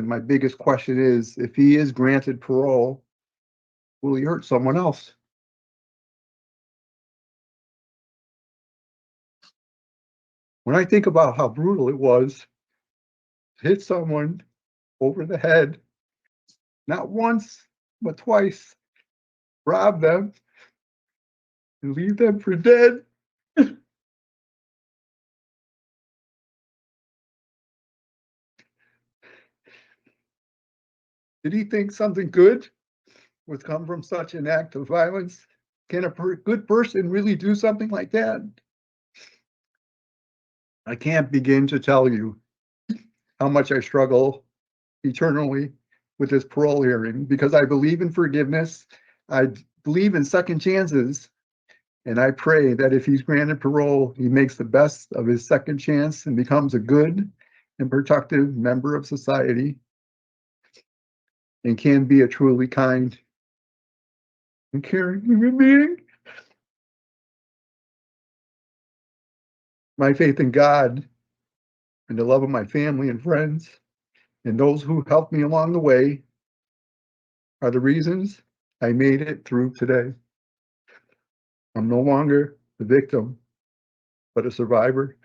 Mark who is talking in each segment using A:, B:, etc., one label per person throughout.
A: And my biggest question is, if he is granted parole, will he hurt someone else? When I think about how brutal it was to hit someone over the head, not once, but twice, rob them, and leave them for dead. Did he think something good would come from such an act of violence? Can a good person really do something like that? I can't begin to tell you how much I struggle eternally with this parole hearing, because I believe in forgiveness. I believe in second chances. And I pray that if he's granted parole, he makes the best of his second chance and becomes a good and productive member of society and can be a truly kind and caring human being. My faith in God and the love of my family and friends and those who helped me along the way are the reasons I made it through today. I'm no longer the victim, but a survivor.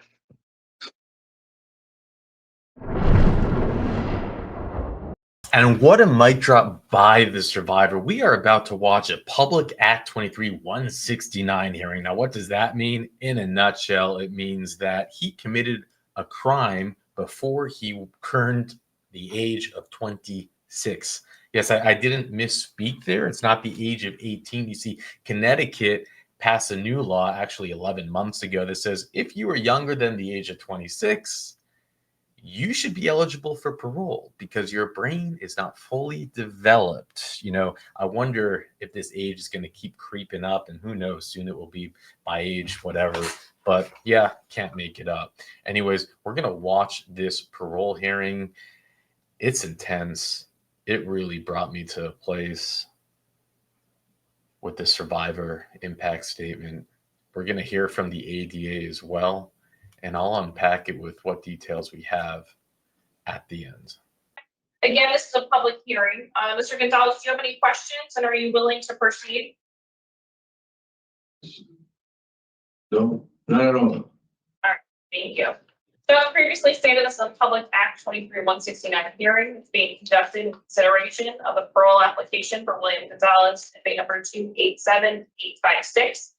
B: And what a mic drop by the survivor. We are about to watch a Public Act 23 169 hearing. Now, what does that mean? In a nutshell, it means that he committed a crime before he turned the age of 26. Yes, I didn't misspeak there. It's not the age of 18. You see, Connecticut passed a new law actually 11 months ago that says if you are younger than the age of 26, you should be eligible for parole because your brain is not fully developed. I wonder if this age is going to keep creeping up, and who knows, soon it will be by age whatever. But yeah, can't make it up. Anyways, we're going to watch this parole hearing. It's intense. It really brought me to a place with the survivor impact statement. We're going to hear from the ADA as well, and I'll unpack it with what details we have at the end.
C: Again, this is a public hearing. Mr. Gonzalez, do you have any questions, and are you willing to proceed?
D: No, not at all.
C: All right, thank you. So as previously stated, this is a Public Act 23 169 hearing. It's being conducted in consideration of a parole application for William Gonzalez, date number 287856.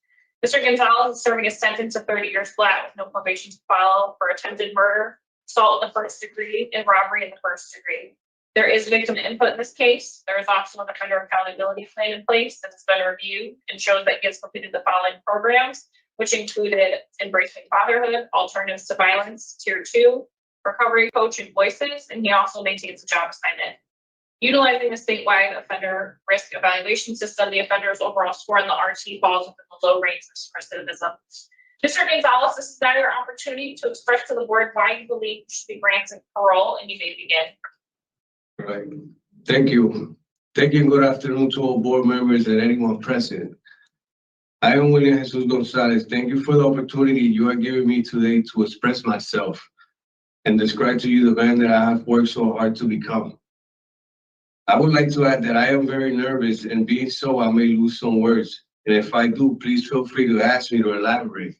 C: Mr. Gonzalez is serving a sentence of 30 years flat with no probation to follow for attempted murder, assault in the first degree, and robbery in the first degree. There is victim input in this case. There is also an offender accountability plan in place that has been reviewed and shows that he has completed the following programs, which included Embracing Fatherhood, Alternatives to Violence, Tier 2, Recovery Coach, and Voices, and he also maintains a job assignment. Utilizing the statewide offender risk evaluation system, the offender's overall score in the RT falls within the low range of recidivism. Mr. Gonzalez, this is now your opportunity to express to the board why you believe you should be granted parole, and you may begin.
D: All right. Thank you. Thank you and good afternoon to all board members and anyone present. I am William Jesus Gonzalez. Thank you for the opportunity you are giving me today to express myself and describe to you the man that I have worked so hard to become. I would like to add that I am very nervous, and being so, I may lose some words. And if I do, please feel free to ask me to elaborate.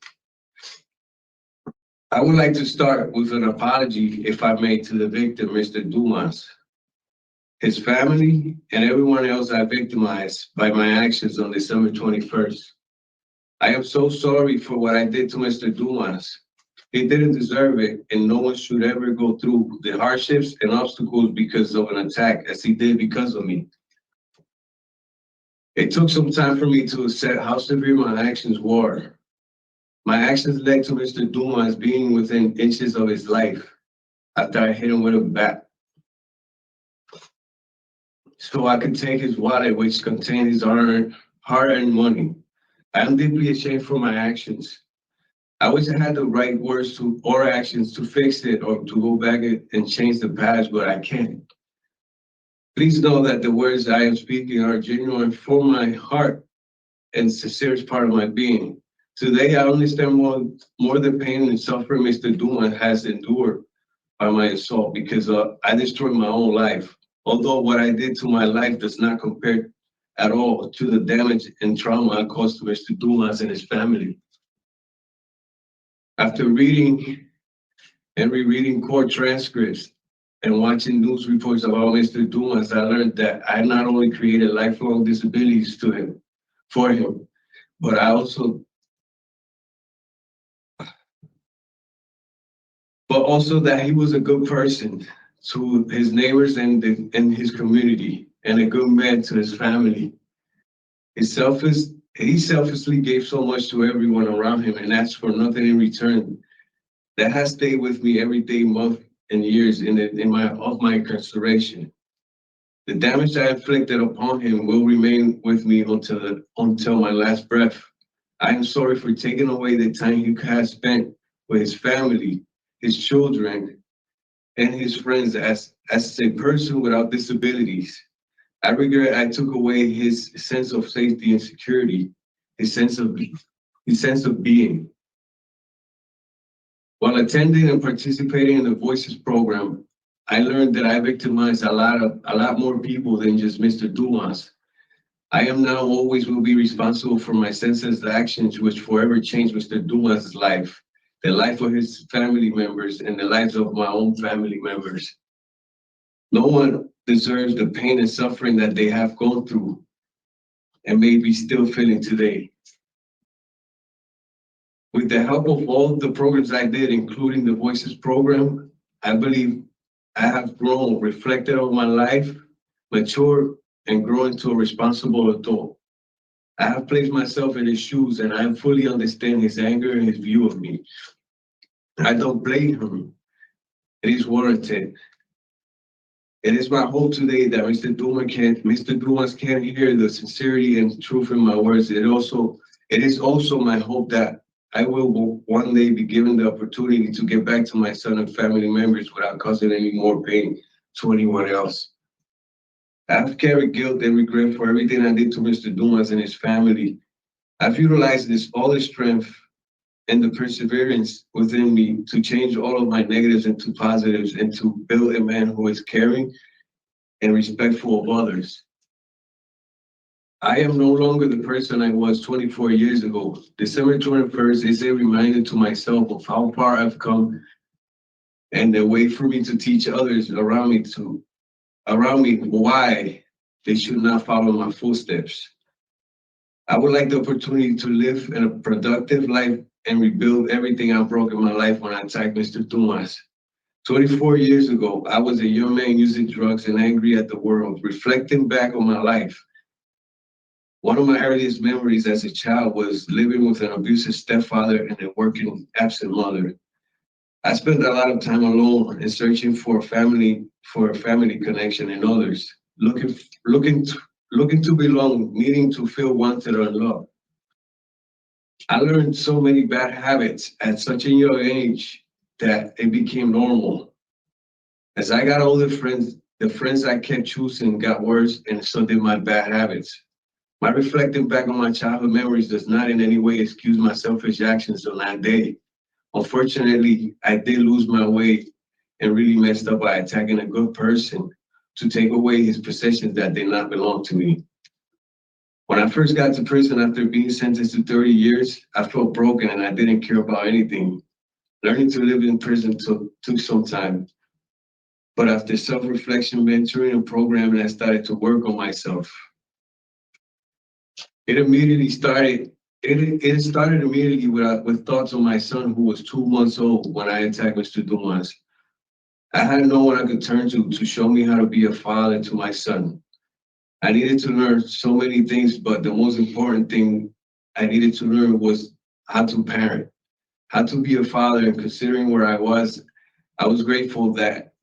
D: I would like to start with an apology, if I may, to the victim, Mr. Dumas, his family, and everyone else I victimized by my actions on December 21st. I am so sorry for what I did to Mr. Dumas. He didn't deserve it, and no one should ever go through the hardships and obstacles because of an attack as he did because of me. It took some time for me to accept how severe my actions were. My actions led to Mr. Dumas being within inches of his life after I hit him with a bat. So I could take his wallet, which contained his hard-earned money. I am deeply ashamed for my actions. I wish I had the right words or actions to fix it or to go back and change the past, but I can't. Please know that the words I am speaking are genuine from my heart and sincerest part of my being. Today, I understand more the pain and suffering Mr. Dumas has endured by my assault because I destroyed my own life. Although what I did to my life does not compare at all to the damage and trauma I caused to Mr. Dumas and his family. After reading and rereading court transcripts and watching news reports about Mr. Dumas, I learned that I not only created lifelong disabilities for him, but also that he was a good person to his neighbors and his community, and a good man to his family. He selflessly gave so much to everyone around him and asked for nothing in return. That has stayed with me every day, month, and years of my incarceration. The damage I inflicted upon him will remain with me until my last breath. I am sorry for taking away the time he has spent with his family, his children, and his friends as a person without disabilities. I regret I took away his sense of safety and security, his sense of being. While attending and participating in the Voices program, I learned that I victimized a lot more people than just Mr. Dumas. I am now always will be responsible for my senseless actions, which forever changed Mr. Dumas' life, the life of his family members, and the lives of my own family members. No one deserves the pain and suffering that they have gone through and may be still feeling today. With the help of all the programs I did, including the Voices program, I believe I have grown, reflected on my life, matured, and grown into a responsible adult. I have placed myself in his shoes and I fully understand his anger and his view of me. I don't blame him. It is warranted. It is my hope today that Mr. Dumas can hear the sincerity and truth in my words. It is also my hope that I will one day be given the opportunity to get back to my son and family members without causing any more pain to anyone else. I've carried guilt and regret for everything I did to Mr. Dumas and his family. I've utilized all the strength and the perseverance within me to change all of my negatives into positives and to build a man who is caring and respectful of others. I am no longer the person I was 24 years ago. December 21st is a reminder to myself of how far I've come and a way for me to teach others around me why they should not follow my footsteps. I would like the opportunity to live in a productive life and rebuild everything I broke in my life when I attacked Mr. Dumas. 24 years ago, I was a young man using drugs and angry at the world. Reflecting back on my life, one of my earliest memories as a child was living with an abusive stepfather and a working absent mother. I spent a lot of time alone and searching for a family connection in others, looking to belong, needing to feel wanted or loved. I learned so many bad habits at such a young age that it became normal. As I got older, the friends I kept choosing got worse, and so did my bad habits. My reflecting back on my childhood memories does not in any way excuse my selfish actions on that day. Unfortunately, I did lose my way and really messed up by attacking a good person to take away his possessions that did not belong to me. When I first got to prison after being sentenced to 30 years, I felt broken and I didn't care about anything. Learning to live in prison took some time. But after self-reflection, mentoring, and programming, I started to work on myself. It started immediately with thoughts on my son, who was 2 months old when I attacked Mr. Dumas. I had no one I could turn to show me how to be a father to my son. I needed to learn so many things, but the most important thing I needed to learn was how to parent, how to be a father. And considering where I was grateful that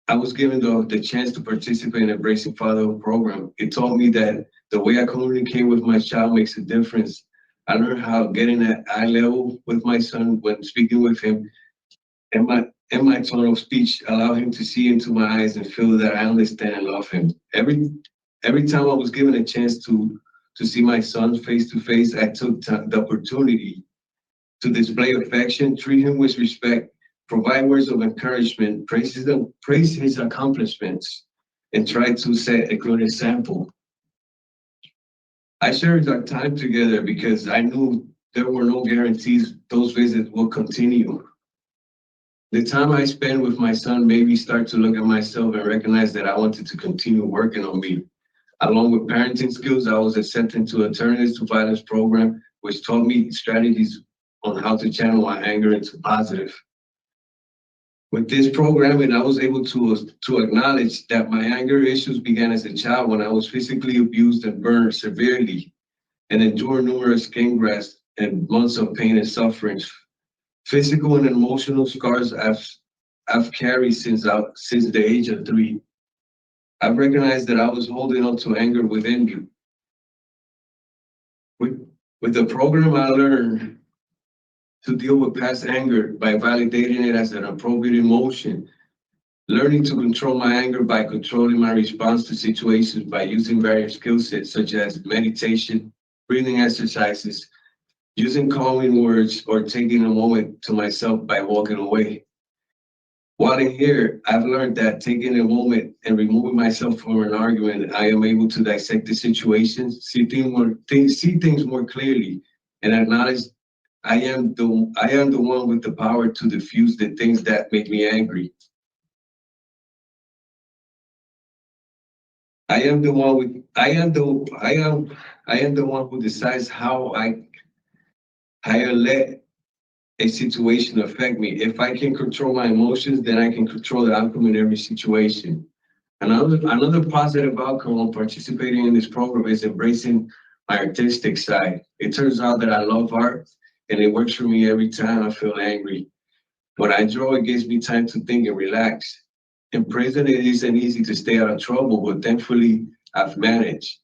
D: I was given the chance to participate in the Embracing Fatherhood program. It taught me that the way I communicate with my child makes a difference. I learned how getting at eye level with my son when speaking with him, and my tone of speech allow him to see into my eyes and feel that I understand and love him. Every time I was given a chance to see my son face to face, I took the opportunity to display affection, treat him with respect, provide words of encouragement, praise his accomplishments, and try to set a good example. I shared our time together because I knew there were no guarantees those visits will continue. The time I spent with my son made me start to look at myself and recognize that I wanted to continue working on me. Along with parenting skills, I was accepted to Alternatives to Violence program, which taught me strategies on how to channel my anger into positive. With this programming, I was able to acknowledge that my anger issues began as a child when I was physically abused and burned severely and endured numerous skin grafts and months of pain and sufferings. Physical and emotional scars I've carried since the age of 3. I've recognized that I was holding on to anger within me. With the program, I learned to deal with past anger by validating it as an appropriate emotion, learning to control my anger by controlling my response to situations by using various skill sets such as meditation, breathing exercises, using calming words, or taking a moment to myself by walking away. While in here, I've learned that taking a moment and removing myself from an argument, I am able to dissect the situations, see things more clearly, and acknowledge I am the one with the power to diffuse the things that make me angry. I am the one who decides how I let a situation affect me. If I can control my emotions, then I can control the outcome in every situation. Another positive outcome of participating in this program is embracing my artistic side. It turns out that I love art, and it works for me every time I feel angry. When I draw, it gives me time to think and relax. In prison, it isn't easy to stay out of trouble, but thankfully, I've managed.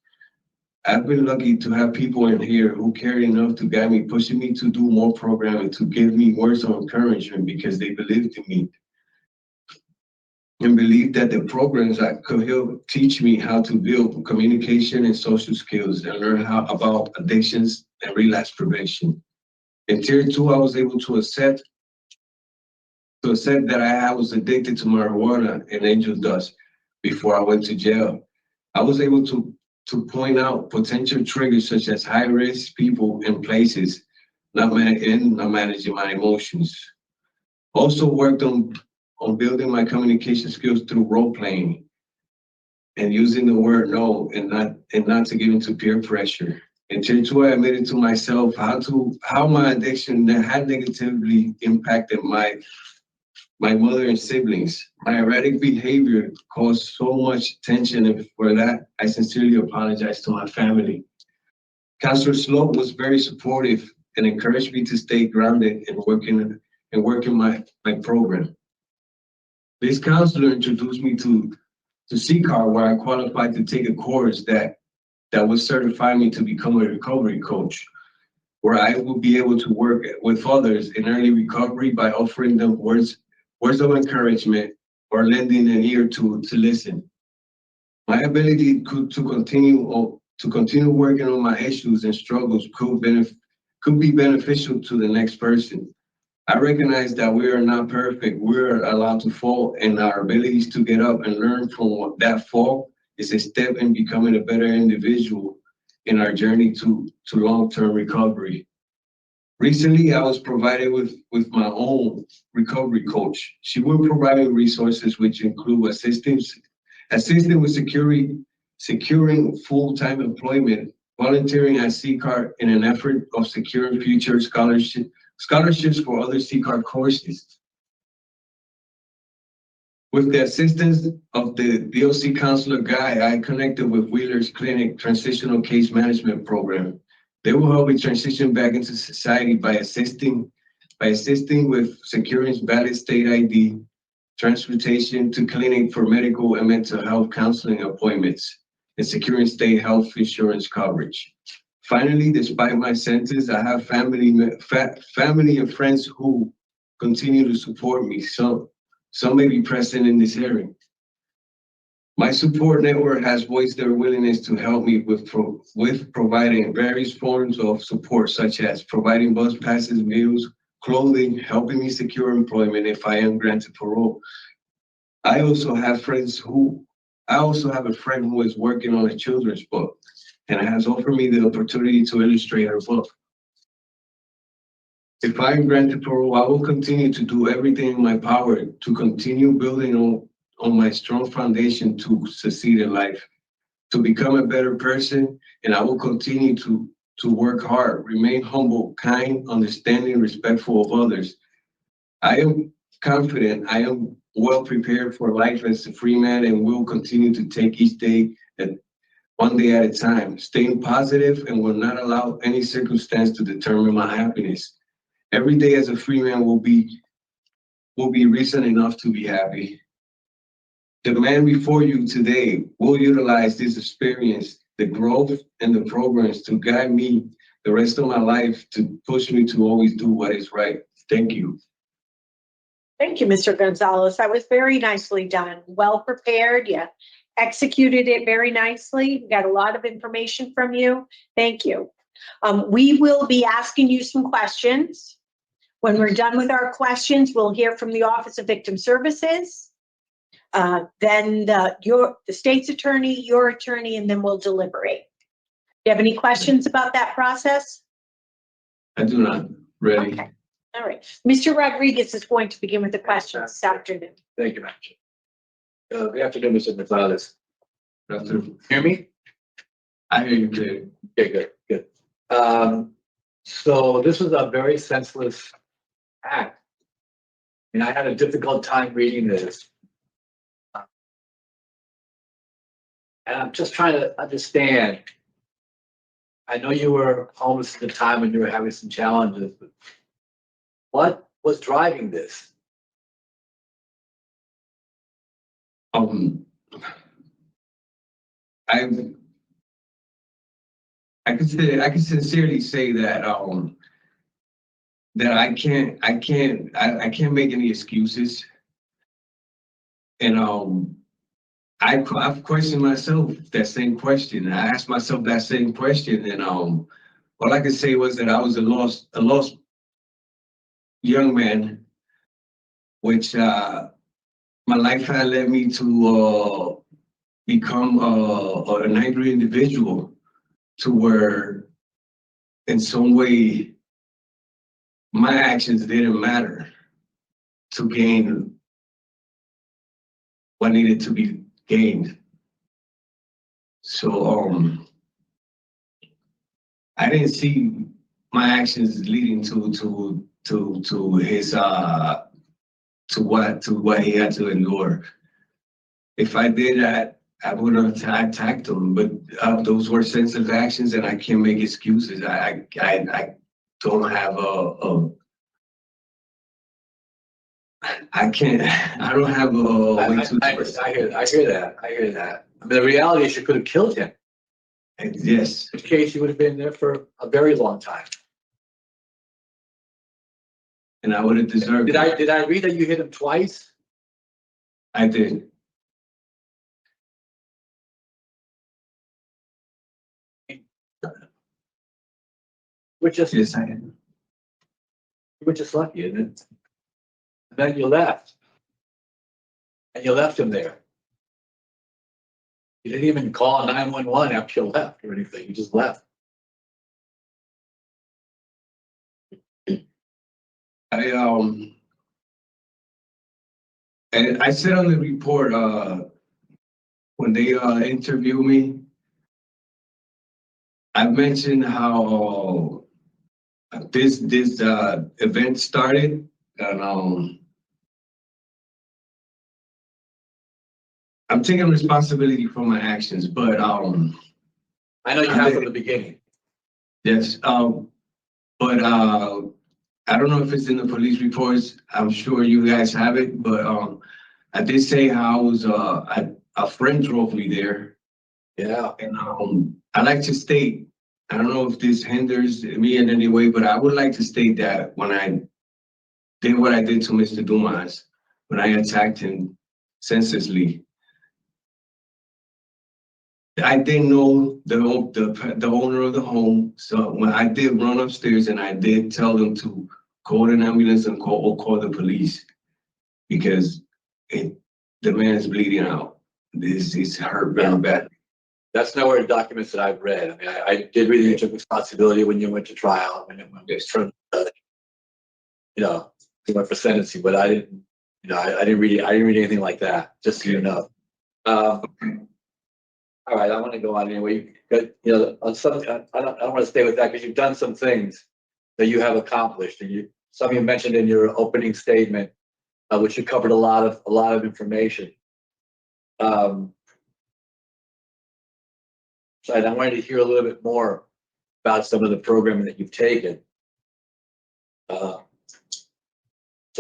D: I've been lucky to have people in here who care enough to guide me, pushing me to do more programming, to give me words of encouragement because they believed in me and believe that the programs that could help teach me how to build communication and social skills and learn about addictions and relapse prevention. In tier 2, I was able to accept that I was addicted to marijuana and angel dust before I went to jail. I was able to point out potential triggers such as high-risk people and places, not managing my emotions. Also worked on building my communication skills through role-playing and using the word no and not to give into peer pressure. In tier 2, I admitted to myself how my addiction had negatively impacted my mother and siblings. My erratic behavior caused so much tension, and for that, I sincerely apologize to my family. Counselor Slope was very supportive and encouraged me to stay grounded and working my program. This counselor introduced me to CCAR, where I qualified to take a course that would certify me to become a recovery coach, where I will be able to work with others in early recovery by offering them words of encouragement or lending an ear to listen. My ability to continue working on my issues and struggles could be beneficial to the next person. I recognize that we are not perfect. We're allowed to fall, and our abilities to get up and learn from that fall is a step in becoming a better individual in our journey to long-term recovery. Recently, I was provided with my own recovery coach. She will provide me resources which include assisting with securing full-time employment, volunteering at CCAR in an effort of securing future scholarships for other CCAR courses. With the assistance of the DOC counselor Guy, I connected with Wheeler's Clinic Transitional Case Management Program. They will help me transition back into society by assisting with securing valid state ID, transportation to clinic for medical and mental health counseling appointments, and securing state health insurance coverage. Finally, despite my sentence, I have family and friends who continue to support me. Some may be present in this hearing. My support network has voiced their willingness to help me with providing various forms of support, such as providing bus passes, meals, clothing, helping me secure employment if I am granted parole. I also have a friend who is working on a children's book and has offered me the opportunity to illustrate her book. If I am granted parole, I will continue to do everything in my power to continue building on my strong foundation to succeed in life, to become a better person, and I will continue to work hard, remain humble, kind, understanding, respectful of others. I am confident I am well prepared for life as a free man and will continue to take each day one day at a time, staying positive and will not allow any circumstance to determine my happiness. Every day as a free man will be reason enough to be happy. The man before you today will utilize this experience, the growth and the programs to guide me the rest of my life, to push me to always do what is right. Thank you.
E: Thank you, Mr. Gonzalez. That was very nicely done. Well prepared. You executed it very nicely. We got a lot of information from you. Thank you. We will be asking you some questions. When we're done with our questions, we'll hear from the Office of Victim Services. Then the state's attorney, your attorney, and then we'll deliberate. Do you have any questions about that process?
D: I do not. Ready.
E: Okay. All right. Mr. Rodriguez is going to begin with the questions this afternoon.
F: Thank you, Madam. Good afternoon, Mr. Gonzalez.
D: Good afternoon.
F: Hear me?
D: I hear you clearly.
F: Okay, good. So this was a very senseless act. And I had a difficult time reading this. And I'm just trying to understand. I know you were homeless at the time when you were having some challenges, but what was driving this?
D: I can sincerely say that that I can't make any excuses, and I've questioned myself that same question. I asked myself that same question, and all I could say was that I was a lost young man, which my life had led me to become an angry individual, to where in some way my actions didn't matter to gain what needed to be gained. So I didn't see my actions leading to his to what he had to endure. If I did that, I would have attacked him. But those were sensitive actions, and I can't make excuses. I don't have I don't have a way to.
F: I hear that. I mean, the reality is you could have killed him.
D: Yes.
F: In case he would have been there for a very long time.
D: And I would have deserved it.
F: Did I read that you hit him twice?
D: I did.
F: We're just
D: Yes, I did.
F: we're just lucky, isn't it? And then you left. And you left him there. You didn't even call 911 after you left or anything. You just left.
D: And I said on the report when they interviewed me, I mentioned how this event started, and I'm taking responsibility for my actions, but
F: I know you have from the beginning.
D: yes, but I don't know if it's in the police reports. I'm sure you guys have it, but I did say how I was a friend drove me there.
F: Yeah.
D: And I like to state, I don't know if this hinders me in any way, but I would like to state that when I did what I did to Mr. Dumas, when I attacked him senselessly, I didn't know the owner of the home. So when I did run upstairs and I did tell them to call an ambulance and call the police because the man is bleeding out. This is hurt very bad.
F: That's nowhere in documents that I've read. I mean, I did read that you took responsibility when you went to trial, when it was from, you know, you went for sentencing, but I didn't, you know, I didn't read anything like that, just so you know. All right, I want to go on anyway, but, you know, on some, I don't want to stay with that because you've done some things that you have accomplished, and some you mentioned in your opening statement, which you covered a lot of information. So I wanted to hear a little bit more about some of the programming that you've taken. So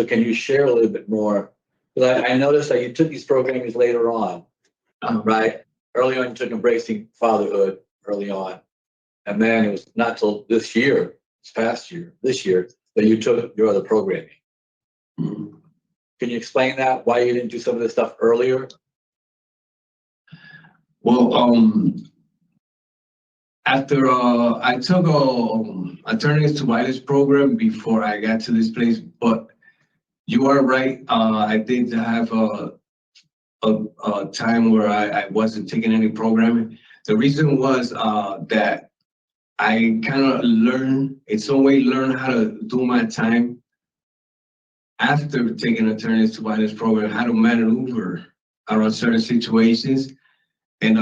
F: can you share a little bit more? Because I noticed that you took these programmings later on, right? Early on, you took Embracing Fatherhood early on. And then it was not till this year, this year, that you took your other programming.
D: Mhm.
F: Can you explain that? Why you didn't do some of this stuff earlier?
D: Well, after I took a Alternatives to Violence program before I got to this place, but you are right. I did have a time where I wasn't taking any programming. The reason was that I kind of learned how to do my time after taking Alternatives to Violence program, how to maneuver around certain situations. And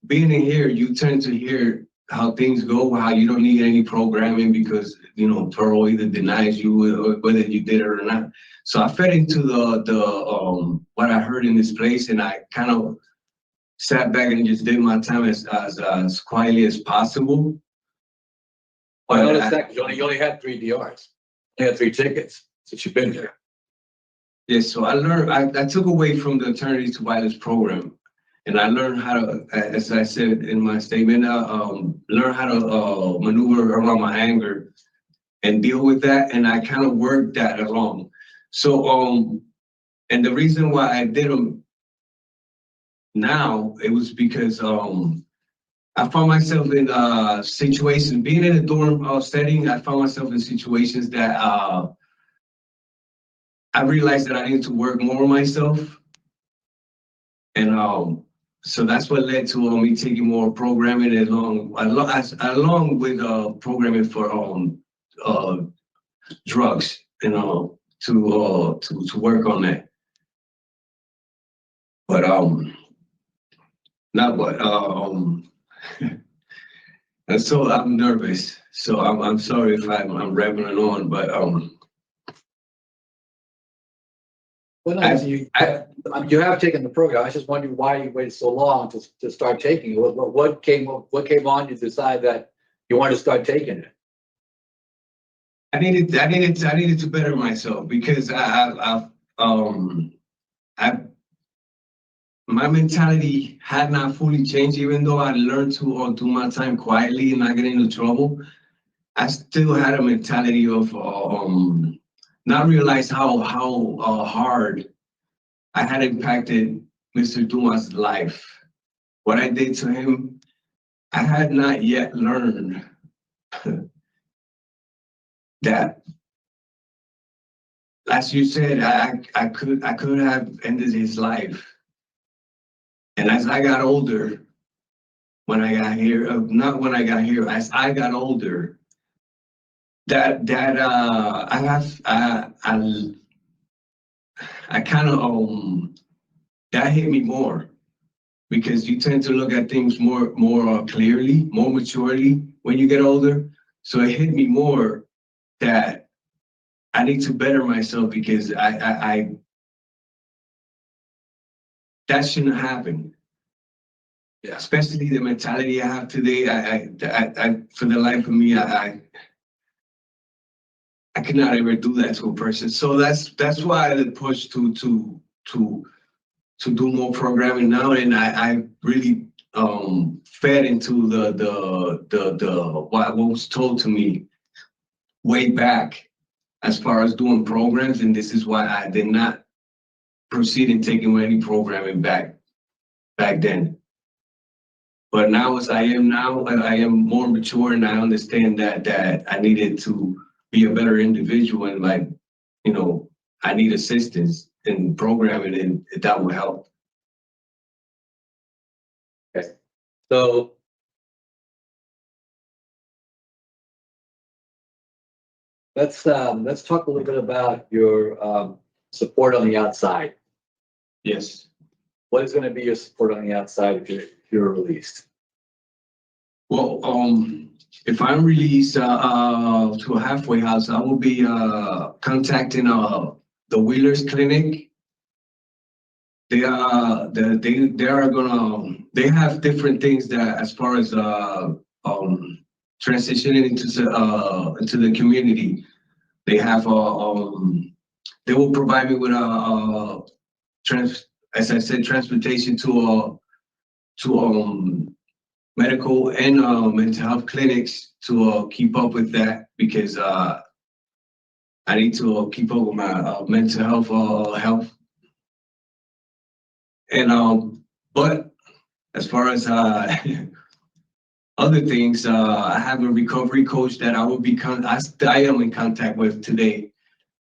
D: being in here, you tend to hear how things go, how you don't need any programming because, you know, parole either denies you whether you did it or not. So I fed into the what I heard in this place, and I kind of sat back and just did my time as quietly as possible.
F: Well, I noticed that 'cause you only had 3 DRs. You had 3 tickets since you've been here.
D: Yes, so I learned, I took away from the Alternatives to Violence program, and I learned how to, as I said in my statement, learn how to maneuver around my anger and deal with that, and I kind of worked that along. So, and the reason why I did them now, it was because I found myself in situations, being in a dorm setting, I found myself in situations that I realized that I needed to work more on myself. And so that's what led to me taking more programming along with programming for drugs, you know, to work on that. But not but and so I'm nervous. So I'm sorry if I'm rambling on, but
F: Well, no, you have taken the program. I was just wondering why you waited so long to start taking it. What came on you to decide that you wanted to start taking it?
D: I needed to better myself because my mentality had not fully changed. Even though I learned to do my time quietly and not get into trouble, I still had a mentality of not realize how hard I had impacted Mr. Dumas' life. What I did to him, I had not yet learned that, as you said, I could have ended his life. And as I got older, when I got here, not when I got here, as I got older, that I kind of that hit me more because you tend to look at things more clearly, more maturely when you get older. So it hit me more that I need to better myself because I that shouldn't happen.
F: Yeah.
D: Especially the mentality I have today. I for the life of me, I could not ever do that to a person. So that's why I push to do more programming now, and I really fed into the what was told to me way back as far as doing programs, and this is why I did not proceed in taking any programming back then. But now, as I am now, I am more mature, and I understand that I needed to be a better individual and like, you know, I need assistance in programming and that will help.
F: So let's talk a little bit about your support on the outside.
D: Yes.
F: What is going to be your support on the outside if you're released?
D: Well, if I'm released to a halfway house, I will be contacting the Wheelers Clinic. They are they have different things that as far as transitioning into the community. They have they will provide me with as I said, transportation to medical and mental health clinics to keep up with that because I need to keep up with my mental health. And but as far as other things, I have a recovery coach that I will be I am in contact with today.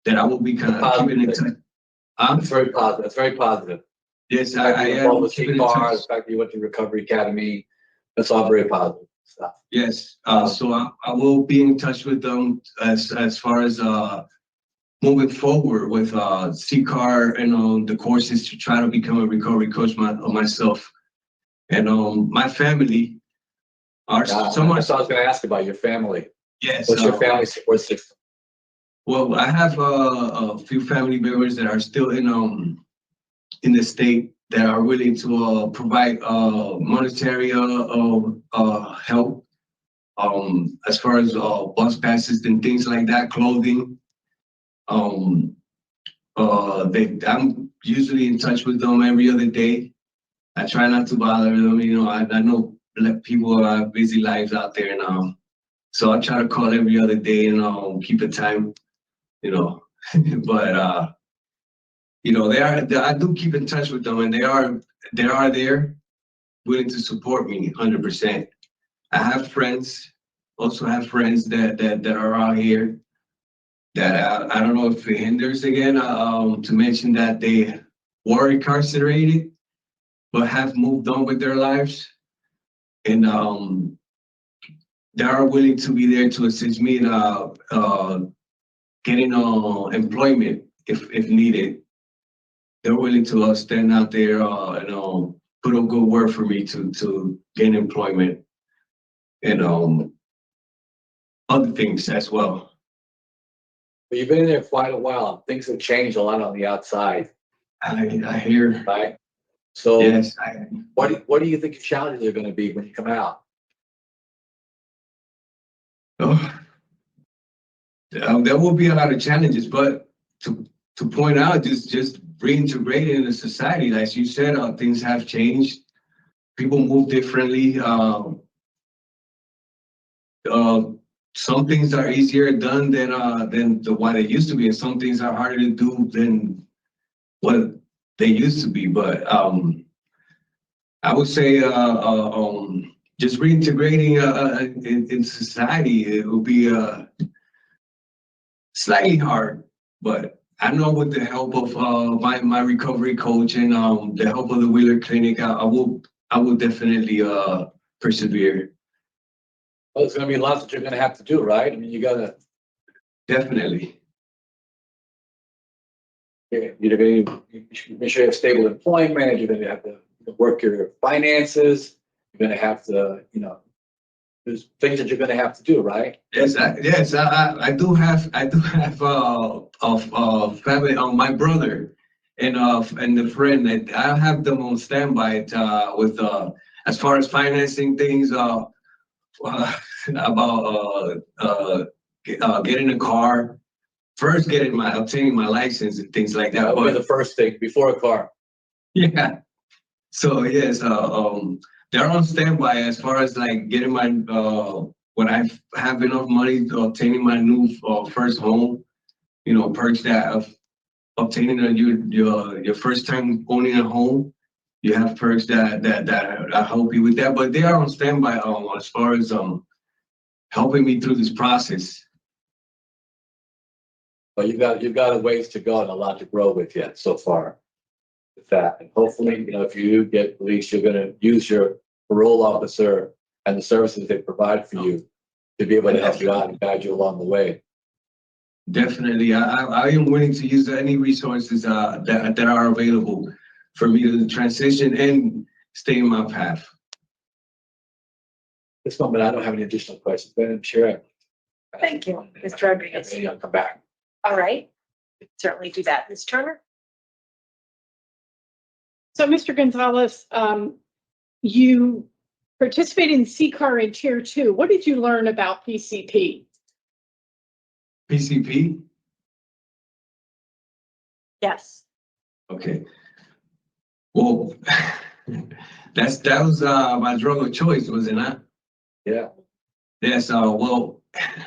D: That I will be keeping in touch.
F: It's very positive. It's very positive.
D: Yes,
F: I
D: am
F: am. The
D: keeping in touch.
F: fact that you went to Recovery Academy, that's all very positive stuff.
D: Yes, so I will be in touch with them as far as moving forward with CCAR and the courses to try to become a recovery coach myself. And my family are
F: So I was going to ask about your family.
D: Yes.
F: What's your family support system?
D: Well, I have a few family members that are still in the state that are willing to provide monetary help as far as bus passes and things like that, clothing. I'm usually in touch with them every other day. I try not to bother them. You know, I know people have busy lives out there now, so I try to call every other day and keep the time. You know, but you know, I do keep in touch with them, and they are there, willing to support me 100%. I have friends, also have friends that are out here that I don't know if it hinders again to mention that they were incarcerated but have moved on with their lives, and they are willing to be there to assist me in getting employment if needed. They're willing to stand out there and put a good word for me to gain employment and other things as well.
F: But you've been in there quite a while. Things have changed a lot on the outside,
D: I hear.
F: right? So
D: Yes.
F: what do you think your challenges are going to be when you come out?
D: There will be a lot of challenges, but to point out, just reintegrating in the society, as you said, things have changed. People move differently. Some things are easier done than what they used to be, and some things are harder to do than what they used to be. But I would say just reintegrating in society, it will be slightly hard, but I know with the help of my recovery coach and the help of the Wheeler Clinic, I will definitely persevere.
F: Well, there's going to be lots that you're going to have to do, right? I mean, you got to
D: Definitely.
F: you're going to make sure you have stable employment. You're going to have to work your finances. You're going to have to, there's things that you're going to have to do, right?
D: Yes, I do have family on my brother and the friend that I have them on standby with as far as financing things about getting a car, first obtaining my license and things like that.
F: That would be the first thing before a car.
D: Yeah. So yes, they're on standby as far as like getting my when I have enough money to obtaining my new first home. You know, perks that of obtaining your first time owning a home. You have perks that help you with that, but they are on standby as far as helping me through this process.
F: But you've got a ways to go and a lot to grow with yet so far with that. And hopefully, if you get released, you're gonna use your parole officer and the services they provide for you to be able to help you out and guide you along the way.
D: Definitely. I am willing to use any resources that are available for me to transition and stay in my path.
F: This moment, I don't have any additional questions, but I'm sure.
E: Thank you, Mr. Rodriguez.
F: Maybe I'll come back.
E: All right, we can certainly do that. Ms. Turner?
G: So, Mr. Gonzalez, you participated in CCAR in Tier 2. What did you learn about PCP?
D: PCP?
E: Yes.
D: Okay. Well, that was my drug of choice, was it not?
F: Yeah.
D: Yes. Well,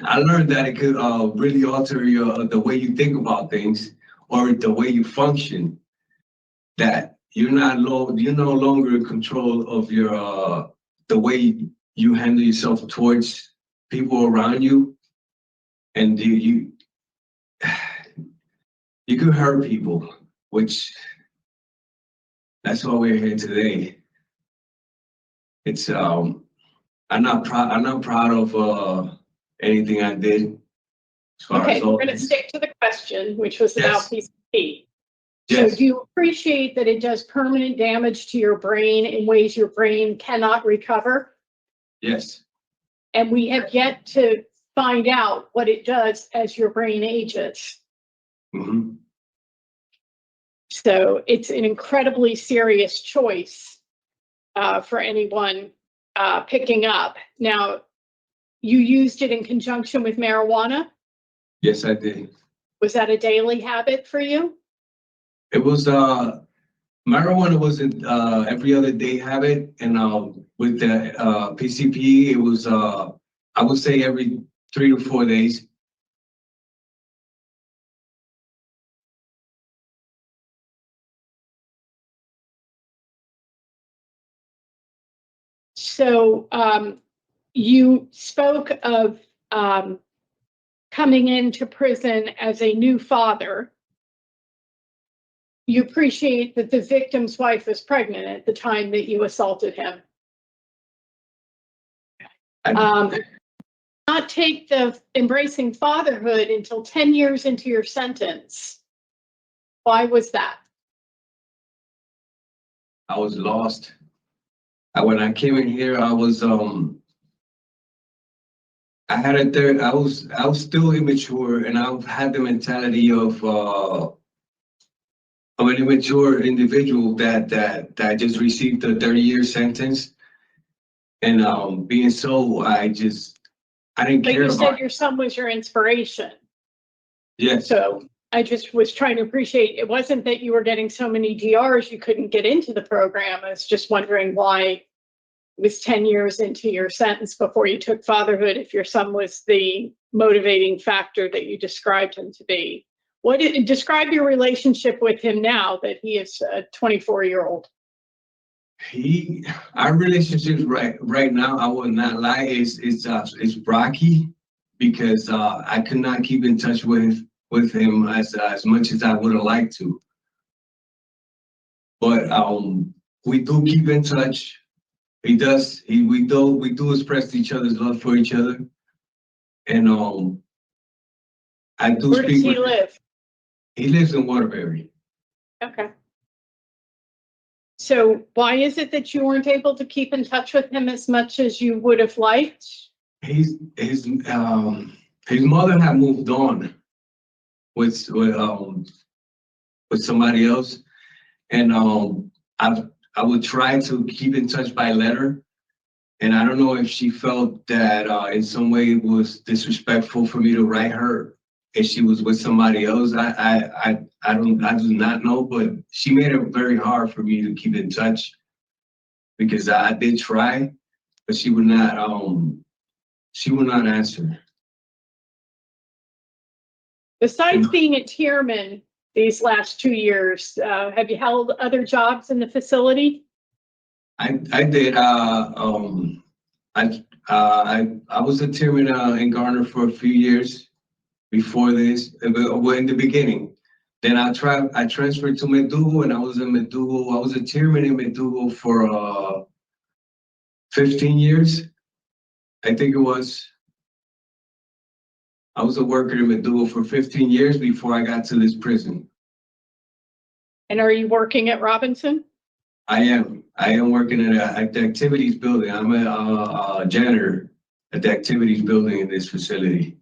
D: I learned that it could really alter the way you think about things or the way you function. That you're no longer in control of your the way you handle yourself towards people around you, and you could hurt people, which that's why we're here today. It's I'm not proud of anything I did. As far
G: Okay,
D: as
G: we're
D: all
G: going to
D: this.
G: stick to the question, which was about PCP.
D: Yes.
G: So do you appreciate that it does permanent damage to your brain in ways your brain cannot recover?
D: Yes.
G: And we have yet to find out what it does as your brain ages.
D: Mm-hmm.
G: So it's an incredibly serious choice for anyone picking up. Now, you used it in conjunction with marijuana.
D: Yes, I did.
G: Was that a daily habit for you?
D: It was marijuana wasn't every other day habit, and with the PCP, it was I would say every 3 to 4 days.
G: So you spoke of coming into prison as a new father. You appreciate that the victim's wife was pregnant at the time that you assaulted him. Not take the embracing fatherhood until 10 years into your sentence. Why was that?
D: I was lost. When I came in here, I was I had a third. I was still immature, and I had the mentality of an immature individual that just received a 30-year sentence, and being so, I didn't
G: But
D: care
G: you
D: about.
G: said your son was your inspiration.
D: Yes.
G: So I just was trying to appreciate, it wasn't that you were getting so many DRs you couldn't get into the program. I was just wondering why it was 10 years into your sentence before you took fatherhood, if your son was the motivating factor that you described him to be. Describe your relationship with him now that he is a 24-year-old.
D: Our relationship right now, I will not lie, is rocky, because I could not keep in touch with him as much as I would have liked to. But we do keep in touch. We do express each other's love for each other, and I do
G: Where
D: speak.
G: does he live?
D: He lives in Waterbury.
G: Okay. So why is it that you weren't able to keep in touch with him as much as you would have liked?
D: His mother had moved on with somebody else, and I would try to keep in touch by letter, and I don't know if she felt that in some way it was disrespectful for me to write her if she was with somebody else. I do not know, but she made it very hard for me to keep in touch, because I did try, but she would not answer.
G: Besides being at Tierman these last 2 years, have you held other jobs in the facility?
D: I did. I was a Tierman in Garner for a few years before this, well, in the beginning. Then I transferred to Mandoo, and I was in Mandoo. I was a chairman in Mandoo for 15 years. I think it was. I was a worker in Mandoo for 15 years before I got to this prison.
G: And are you working at Robinson?
D: I am working at the activities building. I'm a janitor at the activities building in this facility.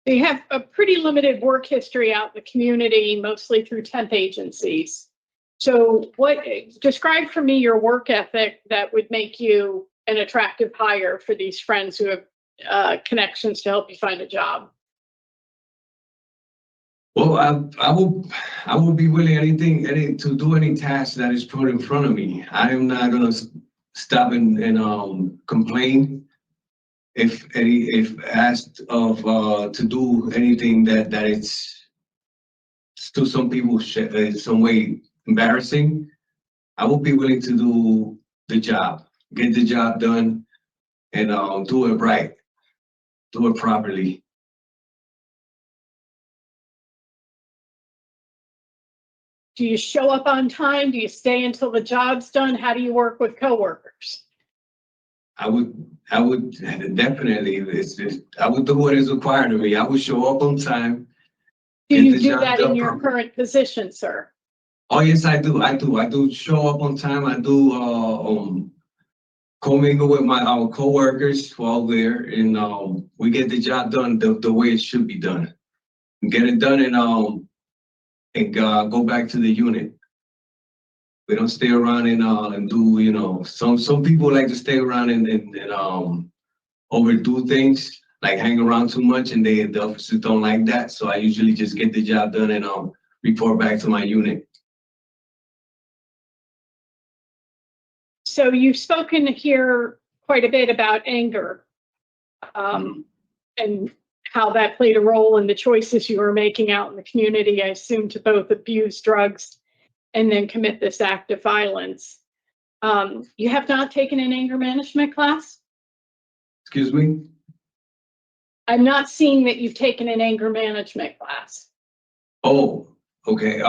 G: You have a pretty limited work history out in the community, mostly through temp agencies. So describe for me your work ethic that would make you an attractive hire for these friends who have connections to help you find a job.
D: Well, I will be willing anything to do any task that is put in front of me. I am not gonna stop and complain if asked of to do anything that it's to some people in some way embarrassing. I will be willing to do the job, get the job done, and do it right, do it properly.
G: Do you show up on time? Do you stay until the job's done? How do you work with coworkers?
D: I would definitely, I would do what is required of me. I would show up on time.
G: Do
D: get
G: you
D: the
G: do
D: job
G: that
D: done
G: in your
D: properly.
G: current position, sir?
D: Oh, yes, I do. I do show up on time. I do commingle with my coworkers while there, and we get the job done the way it should be done. Get it done and go back to the unit. We don't stay around and do, you know, some people like to stay around and overdo things, like hang around too much, and the officers don't like that. So I usually just get the job done and report back to my unit.
G: So you've spoken here quite a bit about anger, and how that played a role in the choices you were making out in the community, I assume, to both abuse drugs and then commit this act of violence. You have not taken an anger management class?
D: Excuse me?
G: I'm not seeing that you've taken an anger management class.
D: Oh, okay.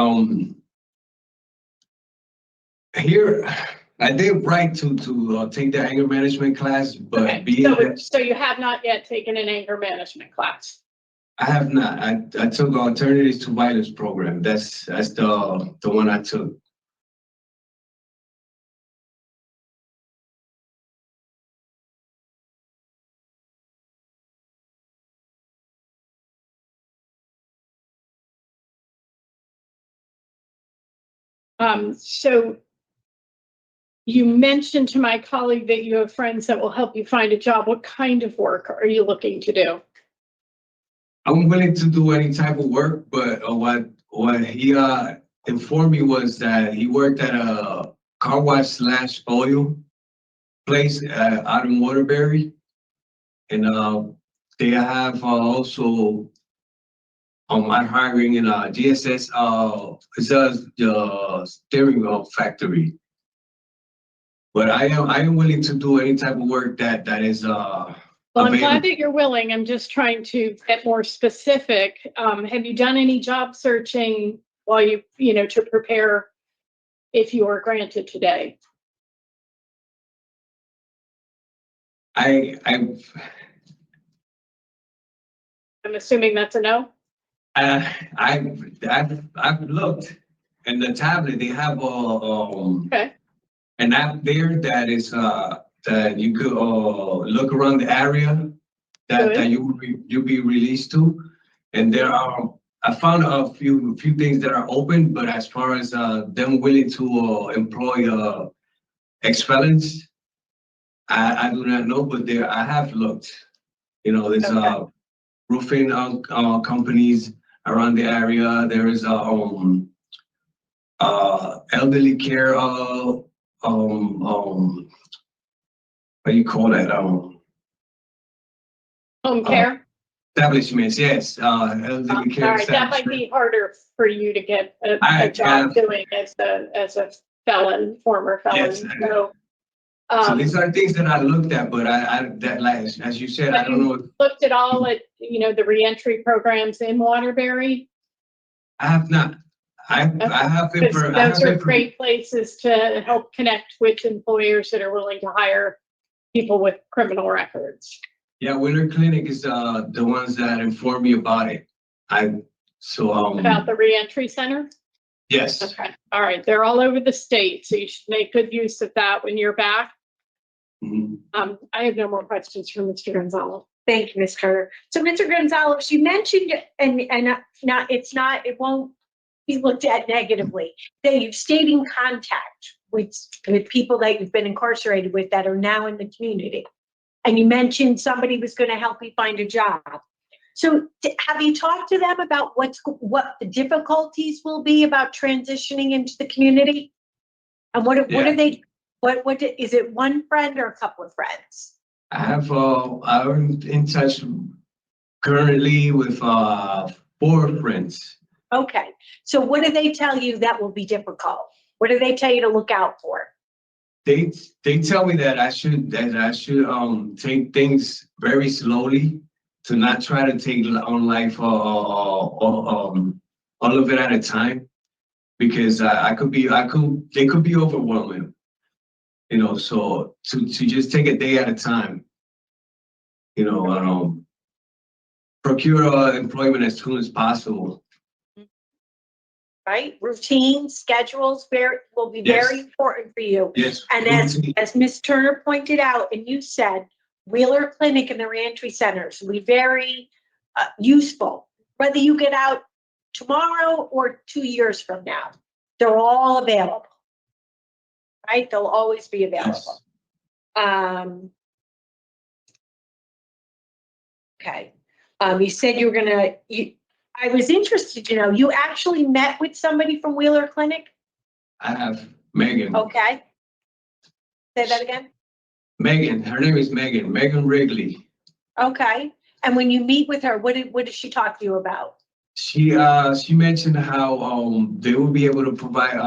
D: Here, I did right to take the anger management class, but
G: Okay,
D: being
G: so you have not yet taken an anger management class.
D: I have not. I took alternatives to violence program. That's the one I took.
G: So you mentioned to my colleague that you have friends that will help you find a job. What kind of work are you looking to do?
D: I'm willing to do any type of work, but what he informed me was that he worked at a car wash / oil place out in Waterbury, and they have also I'm hiring in a GSS. It's a steering wheel factory. But I am willing to do any type of work that is
G: Well, I'm
D: available.
G: glad that you're willing. I'm just trying to get more specific. Have you done any job searching while to prepare if you are granted today?
D: I've
G: assuming that's a no.
D: I've looked in the tablet. They have
G: Okay.
D: an app there that is that you could look around the area that you'll be released to, and there are I found a few things that are open, but as far as them willing to employ ex-felons, I do not know, but there I have looked. You know, there's roofing companies around the area. There is elderly care what do you call that?
G: Home care.
D: Establishments, yes. Elderly care
G: All right, that might be harder for you to get a job doing as a felon, former felon.
D: Yes.
G: So,
D: so these are things that I looked at, but I that like as you said, I don't know.
G: Looked at all at the reentry programs in Waterbury?
D: I have not. I have been.
G: Because those are great places to help connect with employers that are willing to hire people with criminal records.
D: Yeah, Wheeler Clinic is the ones that informed me about it.
G: About the reentry center?
D: Yes.
G: Okay, all right, they're all over the state, so you should make good use of that when you're back.
D: Mhm.
G: I have no more questions for Mr. Gonzalez.
E: Thank you, Ms. Turner. So, Mr. Gonzalez, you mentioned, and it won't be looked at negatively, that you've stayed in contact with people that you've been incarcerated with that are now in the community. And you mentioned somebody was going to help you find a job. So have you talked to them about what the difficulties will be about transitioning into the community? And what are they, is it one friend or a couple of friends?
D: I'm in touch currently with 4 friends.
E: Okay, so what do they tell you that will be difficult? What do they tell you to look out for?
D: They tell me that I should take things very slowly, to not try to take on life all of it at a time, because they could be overwhelming, so to just take a day at a time, procure employment as soon as possible.
E: Right? Routine, schedules will be very important for you.
D: Yes.
E: And as Ms. Turner pointed out, and you said, Wheeler Clinic and the reentry centers will be very useful, whether you get out tomorrow or 2 years from now. They're all available, right? They'll always be available.
D: Yes.
E: Okay. You said you were gonna. I was interested to know, you actually met with somebody from Wheeler Clinic?
D: I have Megan.
E: Okay. Say that again?
D: Megan, her name is Megan Wrigley.
E: Okay. And when you meet with her, what did she talk to you about?
D: She mentioned how they will be able to provide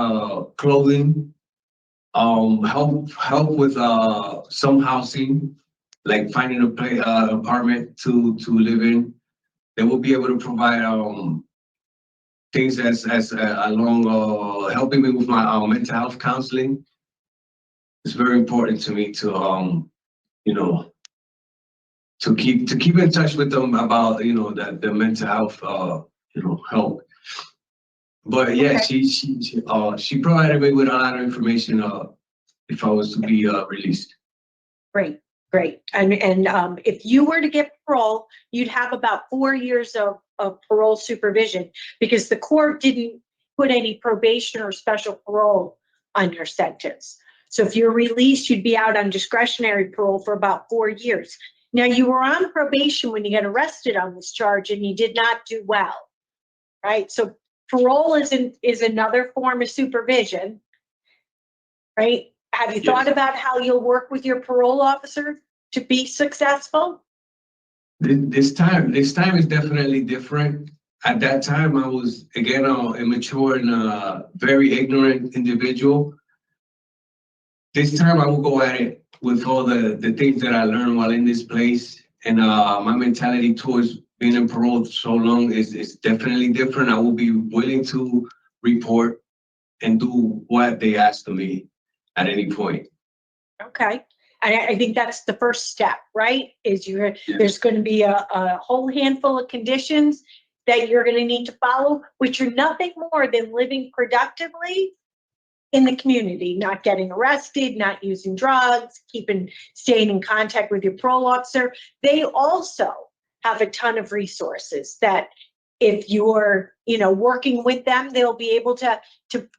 D: clothing, help with some housing, like finding a apartment to live in. They will be able to provide things as along helping me with my mental health counseling. It's very important to me to to keep in touch with them about that the mental health help. But yeah,
E: Okay.
D: she provided me with a lot of information if I was to be released.
E: Great. And if you were to get parole, you'd have about 4 years of parole supervision, because the court didn't put any probation or special parole on your sentence. So if you're released, you'd be out on discretionary parole for about 4 years. Now, you were on probation when you got arrested on this charge and you did not do well, right? So parole is another form of supervision, right? Have you thought about how you'll work with your parole officer to be successful?
D: This time is definitely different. At that time, I was again immature and a very ignorant individual. This time, I will go at it with all the things that I learned while in this place, and my mentality towards being in parole so long is definitely different. I will be willing to report and do what they ask of me at any point.
E: Okay. I think that's the first step, right? There's going to be a whole handful of conditions that you're going to need to follow, which are nothing more than living productively in the community, not getting arrested, not using drugs, staying in contact with your parole officer. They also have a ton of resources that if you're, working with them, they'll be able to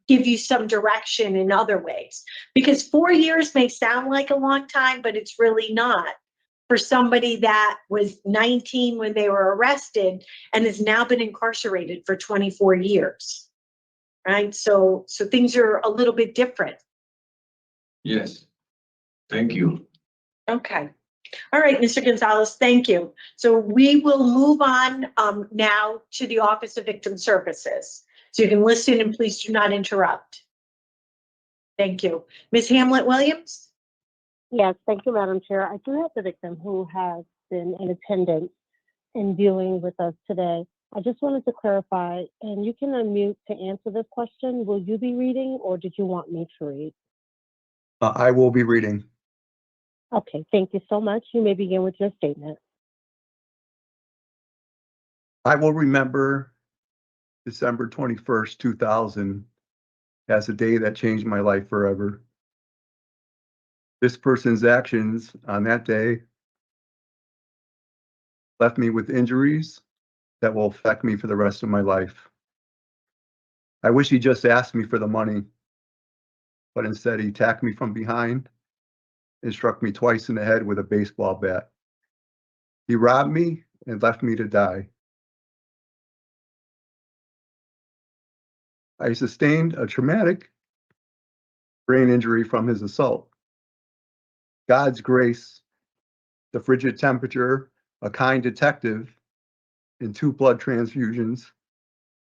E: give you some direction in other ways. Because 4 years may sound like a long time, but it's really not for somebody that was 19 when they were arrested and has now been incarcerated for 24 years. Right? So things are a little bit different.
D: Yes. Thank you.
E: Okay. All right, Mr. Gonzalez, thank you. So we will move on now to the Office of Victim Services. So you can listen and please do not interrupt. Thank you. Ms. Hamlet-Williams?
H: Yes, thank you, Madam Chair. I do have the victim who has been in attendance in viewing with us today. I just wanted to clarify, and you can unmute to answer this question. Will you be reading or did you want me to read?
A: I will be reading.
H: Okay, thank you so much. You may begin with your statement.
A: I will remember December 21st, 2000 as a day that changed my life forever. This person's actions on that day left me with injuries that will affect me for the rest of my life. I wish he just asked me for the money, but instead he attacked me from behind and struck me twice in the head with a baseball bat. He robbed me and left me to die. I sustained a traumatic brain injury from his assault. God's grace, the frigid temperature, a kind detective, and 2 blood transfusions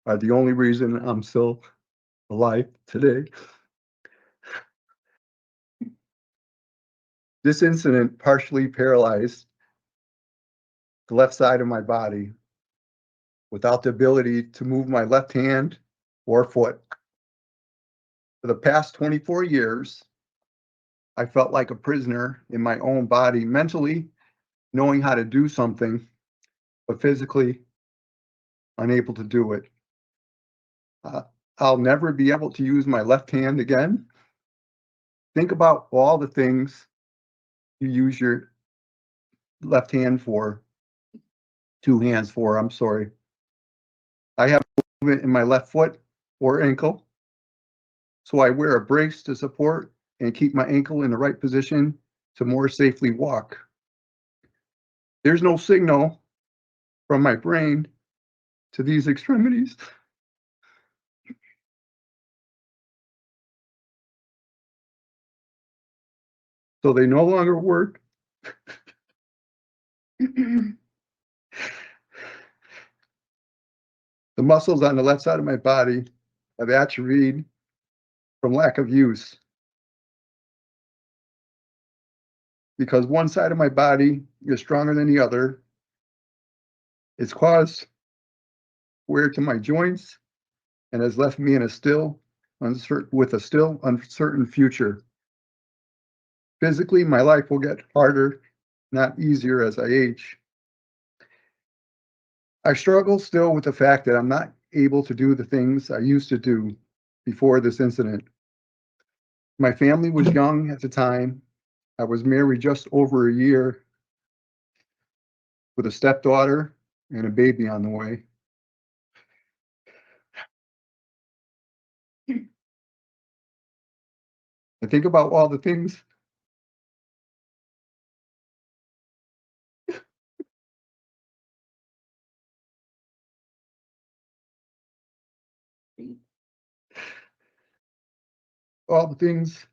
A: are the only reason I'm still alive today. This incident partially paralyzed the left side of my body without the ability to move my left hand or foot. For the past 24 years, I felt like a prisoner in my own body, mentally knowing how to do something, but physically unable to do it. I'll never be able to use my left hand again. Think about all the things you use your left hand for, 2 hands for, I'm sorry. I have movement in my left foot or ankle, so I wear a brace to support and keep my ankle in the right position to more safely walk. There's no signal from my brain to these extremities. So they no longer work. The muscles on the left side of my body have atrophied from lack of use. Because one side of my body is stronger than the other, it's caused wear to my joints and has left me in a still uncertain future. Physically, my life will get harder, not easier as I age. I struggle still with the fact that I'm not able to do the things I used to do before this incident. My family was young at the time. I was married just over a year with a stepdaughter and a baby on the way. I think about all the things all the things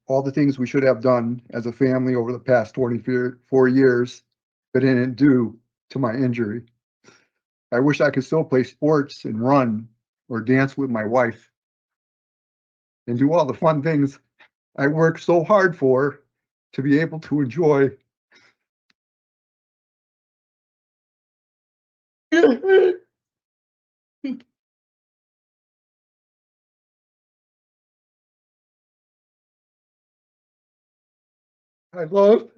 A: all the things we should have done as a family over the past 24 years, but didn't do to my injury. I wish I could still play sports and run or dance with my wife and do all the fun things I worked so hard for to be able to enjoy. I love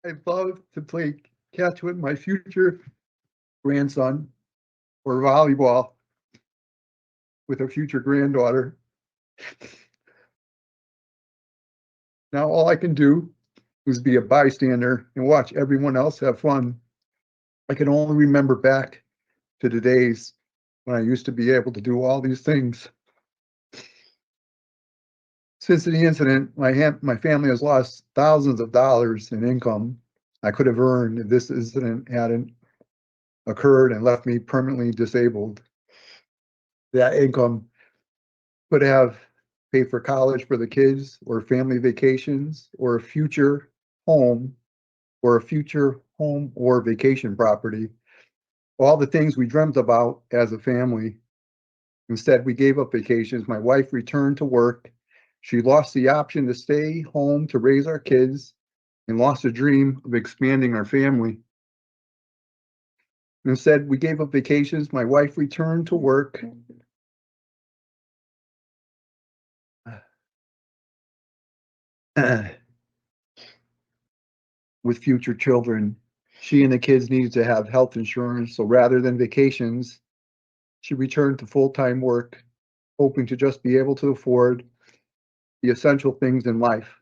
A: to play catch with my future grandson or volleyball with a future granddaughter. Now all I can do is be a bystander and watch everyone else have fun. I can only remember back to the days when I used to be able to do all these things. Since the incident, my family has lost thousands of dollars in income I could have earned if this incident hadn't occurred and left me permanently disabled. That income could have paid for college for the kids or family vacations or a future home or vacation property. All the things we dreamt about as a family. Instead, we gave up vacations. My wife returned to work. She lost the option to stay home to raise our kids and lost a dream of expanding our family. Instead, we gave up vacations. My wife returned to work. With future children. She and the kids needed to have health insurance, so rather than vacations, she returned to full-time work, hoping to just be able to afford the essential things in life.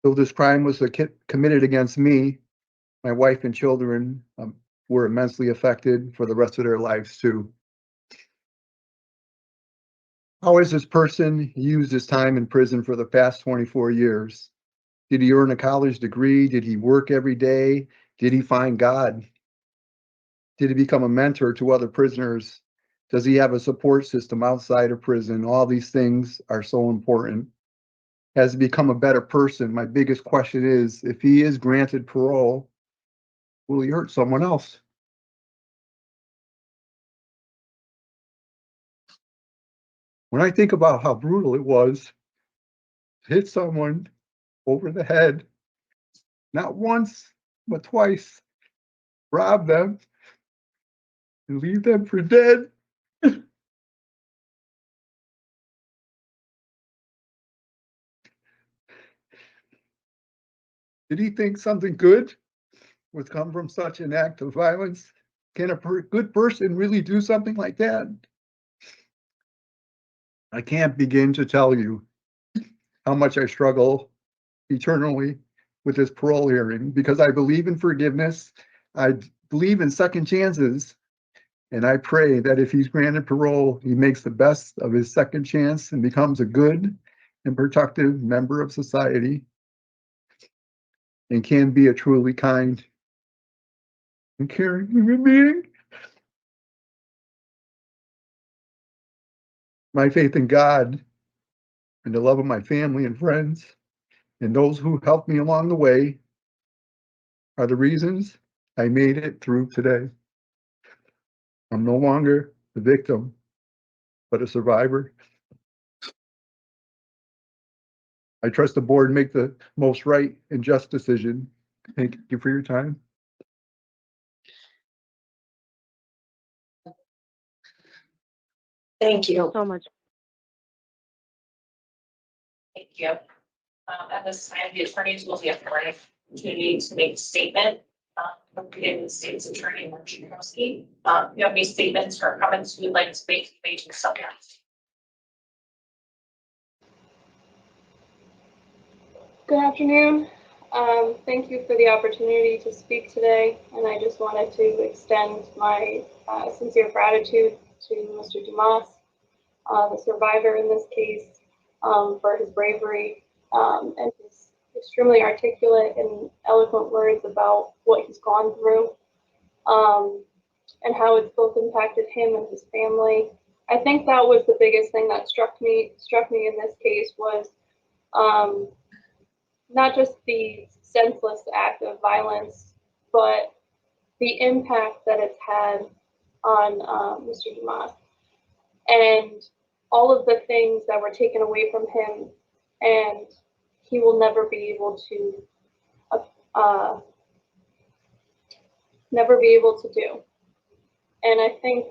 A: Though this crime was committed against me, my wife and children were immensely affected for the rest of their lives too. How has this person used his time in prison for the past 24 years? Did he earn a college degree? Did he work every day? Did he find God? Did he become a mentor to other prisoners? Does he have a support system outside of prison? All these things are so important. Has he become a better person? My biggest question is, if he is granted parole, will he hurt someone else? When I think about how brutal it was to hit someone over the head, not once, but twice, rob them, and leave them for dead. Did he think something good would come from such an act of violence? Can a good person really do something like that? I can't begin to tell you how much I struggle eternally with this parole hearing because I believe in forgiveness. I believe in second chances. And I pray that if he's granted parole, he makes the best of his second chance and becomes a good and productive member of society and can be a truly kind and caring human being. My faith in God and the love of my family and friends and those who helped me along the way are the reasons I made it through today. I'm no longer the victim, but a survivor. I trust the board make the most right and just decision. Thank you for your time.
E: Thank you.
H: So much.
C: Thank you. At this time, the attorneys will be afforded opportunity to make a statement. Beginning with the state's attorney, Mark Jankowski. You have any statements or comments you would like to make to someone?
I: Good afternoon. Thank you for the opportunity to speak today, and I just wanted to extend my sincere gratitude to Mr. Dumas, the survivor in this case, for his bravery and his extremely articulate and eloquent words about what he's gone through and how it's both impacted him and his family. I think that was the biggest thing that struck me in this case was not just the senseless act of violence, but the impact that it's had on Mr. Dumas and all of the things that were taken away from him, and he will never be able to do. And I think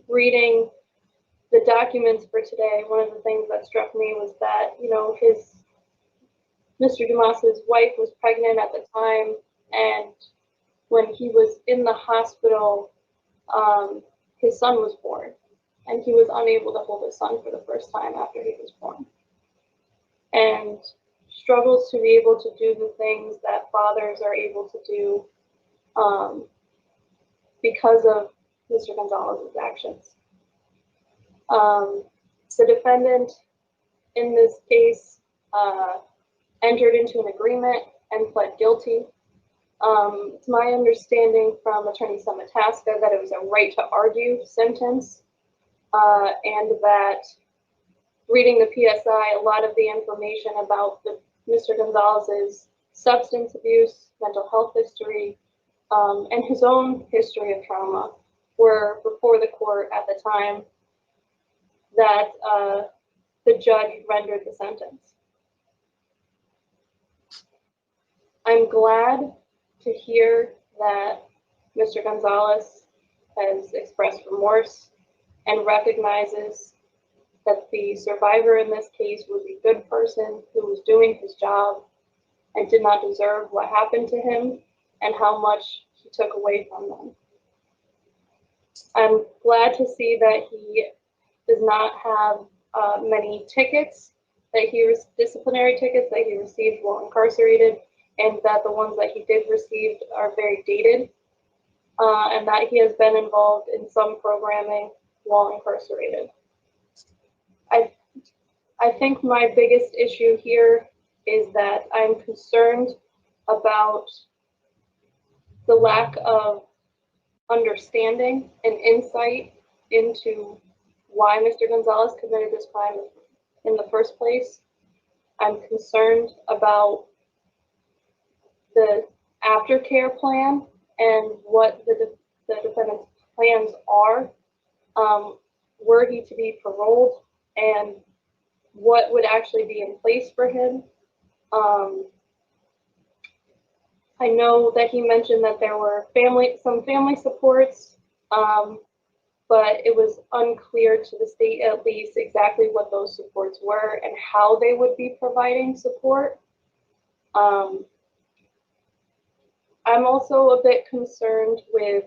I: reading the documents for today, one of the things that struck me was that, you know, Mr. Dumas's wife was pregnant at the time, and when he was in the hospital, his son was born, and he was unable to hold his son for the first time after he was born, and struggles to be able to do the things that fathers are able to do because of Mr. Gonzalez's actions. The defendant in this case entered into an agreement and pled guilty. It's my understanding from Attorney Samataska that it was a right to argue sentence, and that reading the PSI, a lot of the information about Mr. Gonzalez's substance abuse, mental health history, and his own history of trauma were before the court at the time that the judge rendered the sentence. I'm glad to hear that Mr. Gonzalez has expressed remorse and recognizes that the survivor in this case was a good person who was doing his job and did not deserve what happened to him and how much he took away from them. I'm glad to see that he does not have many tickets, disciplinary tickets that he received while incarcerated, and that the ones that he did receive are very dated, and that he has been involved in some programming while incarcerated. I think my biggest issue here is that I'm concerned about the lack of understanding and insight into why Mr. Gonzalez committed this crime in the first place. I'm concerned about the aftercare plan and what the defendant's plans are, were he to be paroled, and what would actually be in place for him. I know that he mentioned that there were some family supports, but it was unclear to the state, at least, exactly what those supports were and how they would be providing support. I'm also a bit concerned with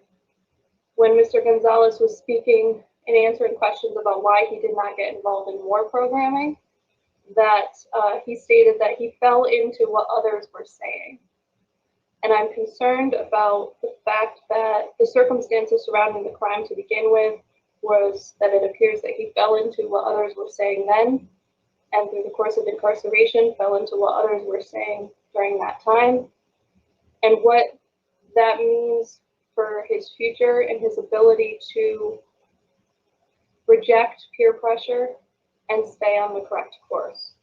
I: when Mr. Gonzalez was speaking and answering questions about why he did not get involved in more programming, that he stated that he fell into what others were saying. And I'm concerned about the fact that the circumstances surrounding the crime to begin with was that it appears that he fell into what others were saying then, and through the course of incarceration fell into what others were saying during that time, and what that means for his future and his ability to reject peer pressure and stay on the correct course.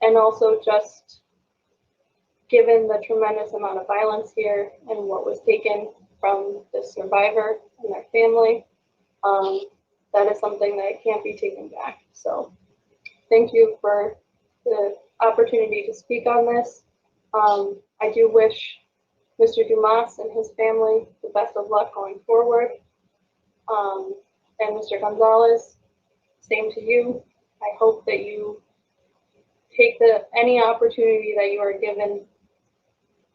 I: And also, just given the tremendous amount of violence here and what was taken from the survivor and their family, that is something that can't be taken back. So thank you for the opportunity to speak on this. I do wish Mr. Dumas and his family the best of luck going forward. And Mr. Gonzalez, same to you. I hope that you take any opportunity that you are given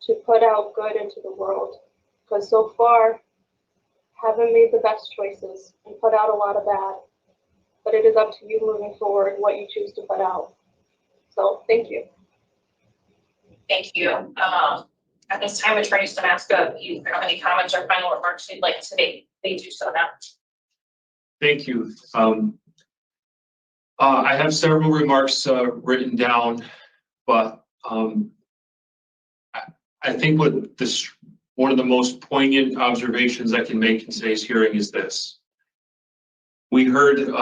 I: to put out good into the world, because so far haven't made the best choices and put out a lot of bad, but it is up to you moving forward what you choose to put out. So thank you.
C: Thank you. At this time, Attorney Stamaska, if you have any comments or final remarks you'd like to make, please do so now.
J: Thank you. I have several remarks written down, but I think one of the most poignant observations I can make in today's hearing is this. We heard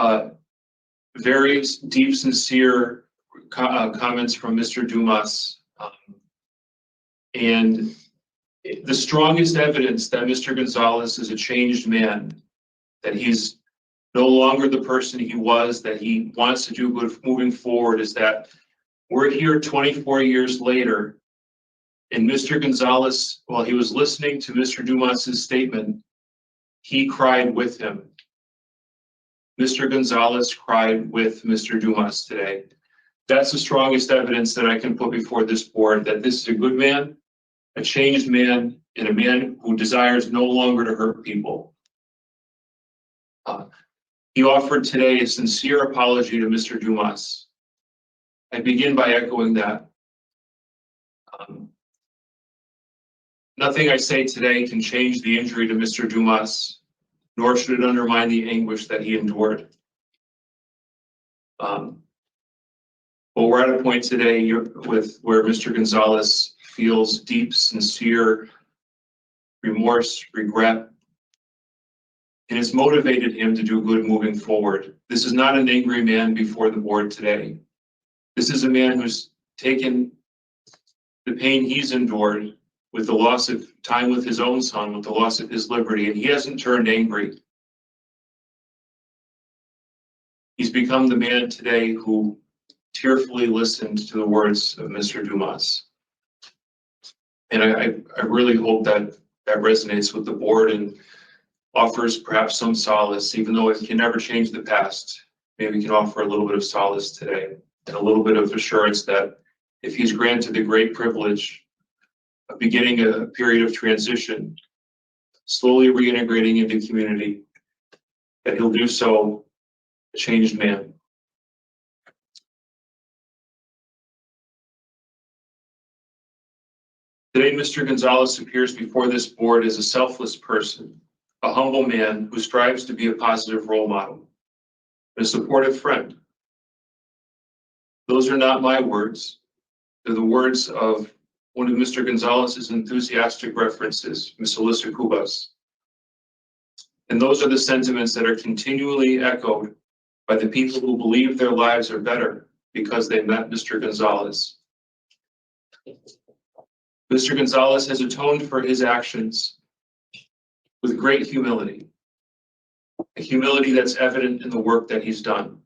J: very deep, sincere comments from Mr. Dumas, and the strongest evidence that Mr. Gonzalez is a changed man, that he's no longer the person he was, that he wants to do good moving forward, is that we're here 24 years later, and Mr. Gonzalez, while he was listening to Mr. Dumas's statement, he cried with him. Mr. Gonzalez cried with Mr. Dumas today. That's the strongest evidence that I can put before this board, that this is a good man, a changed man, and a man who desires no longer to hurt people. He offered today a sincere apology to Mr. Dumas. I begin by echoing that. Nothing I say today can change the injury to Mr. Dumas, nor should it undermine the anguish that he endured. But we're at a point today where Mr. Gonzalez feels deep, sincere remorse, regret, and it's motivated him to do good moving forward. This is not an angry man before the board today. This is a man who's taken the pain he's endured with the loss of time with his own son, with the loss of his liberty, and he hasn't turned angry. He's become the man today who tearfully listened to the words of Mr. Dumas. And I really hope that that resonates with the board and offers perhaps some solace, even though it can never change the past. Maybe we can offer a little bit of solace today and a little bit of assurance that if he's granted the great privilege of beginning a period of transition, slowly reintegrating into community, that he'll do so a changed man. Today, Mr. Gonzalez appears before this board as a selfless person, a humble man who strives to be a positive role model, and a supportive friend. Those are not my words. They're the words of one of Mr. Gonzalez's enthusiastic references, Ms. Alyssa Cubas. And those are the sentiments that are continually echoed by the people who believe their lives are better because they met Mr. Gonzalez. Mr. Gonzalez has atoned for his actions with great humility, a humility that's evident in the work that he's done.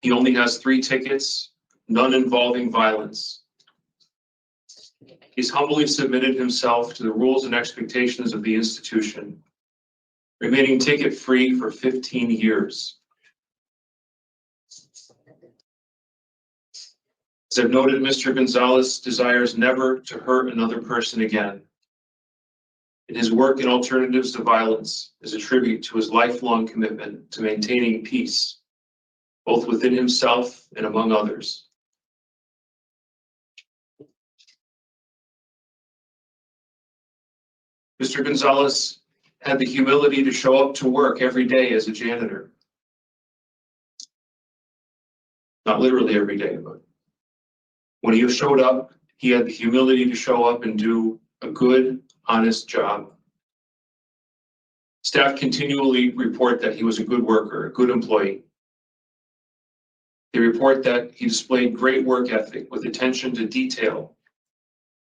J: He only has 3 tickets, none involving violence. He's humbly submitted himself to the rules and expectations of the institution, remaining ticket-free for 15 years. As I've noted, Mr. Gonzalez desires never to hurt another person again. And his work in alternatives to violence is a tribute to his lifelong commitment to maintaining peace, both within himself and among others. Mr. Gonzalez had the humility to show up to work every day as a janitor. Not literally every day, but when he showed up, he had the humility to show up and do a good, honest job. Staff continually report that he was a good worker, a good employee. They report that he displayed great work ethic with attention to detail.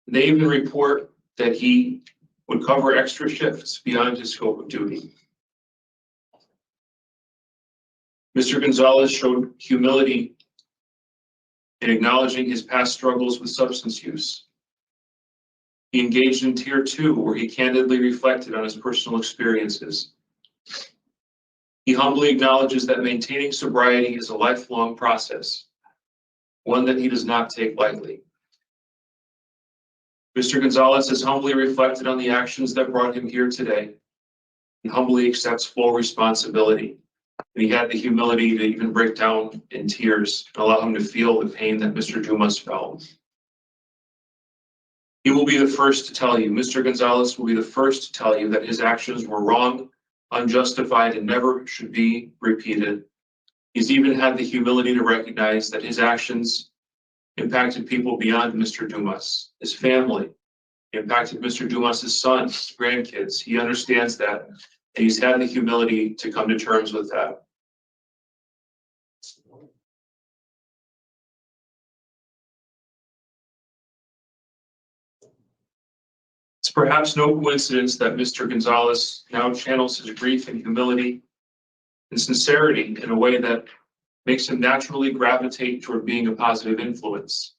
J: They even report that he would cover extra shifts beyond his scope of duty. Mr. Gonzalez showed humility in acknowledging his past struggles with substance use. He engaged in Tier 2, where he candidly reflected on his personal experiences. He humbly acknowledges that maintaining sobriety is a lifelong process, one that he does not take lightly. Mr. Gonzalez has humbly reflected on the actions that brought him here today and humbly accepts full responsibility. And he had the humility to even break down in tears and allow him to feel the pain that Mr. Dumas felt. He will be the first to tell you, Mr. Gonzalez will be the first to tell you that his actions were wrong, unjustified, and never should be repeated. He's even had the humility to recognize that his actions impacted people beyond Mr. Dumas, his family, impacted Mr. Dumas's sons, grandkids. He understands that, and he's had the humility to come to terms with that. It's perhaps no coincidence that Mr. Gonzalez now channels his grief and humility and sincerity in a way that makes him naturally gravitate toward being a positive influence.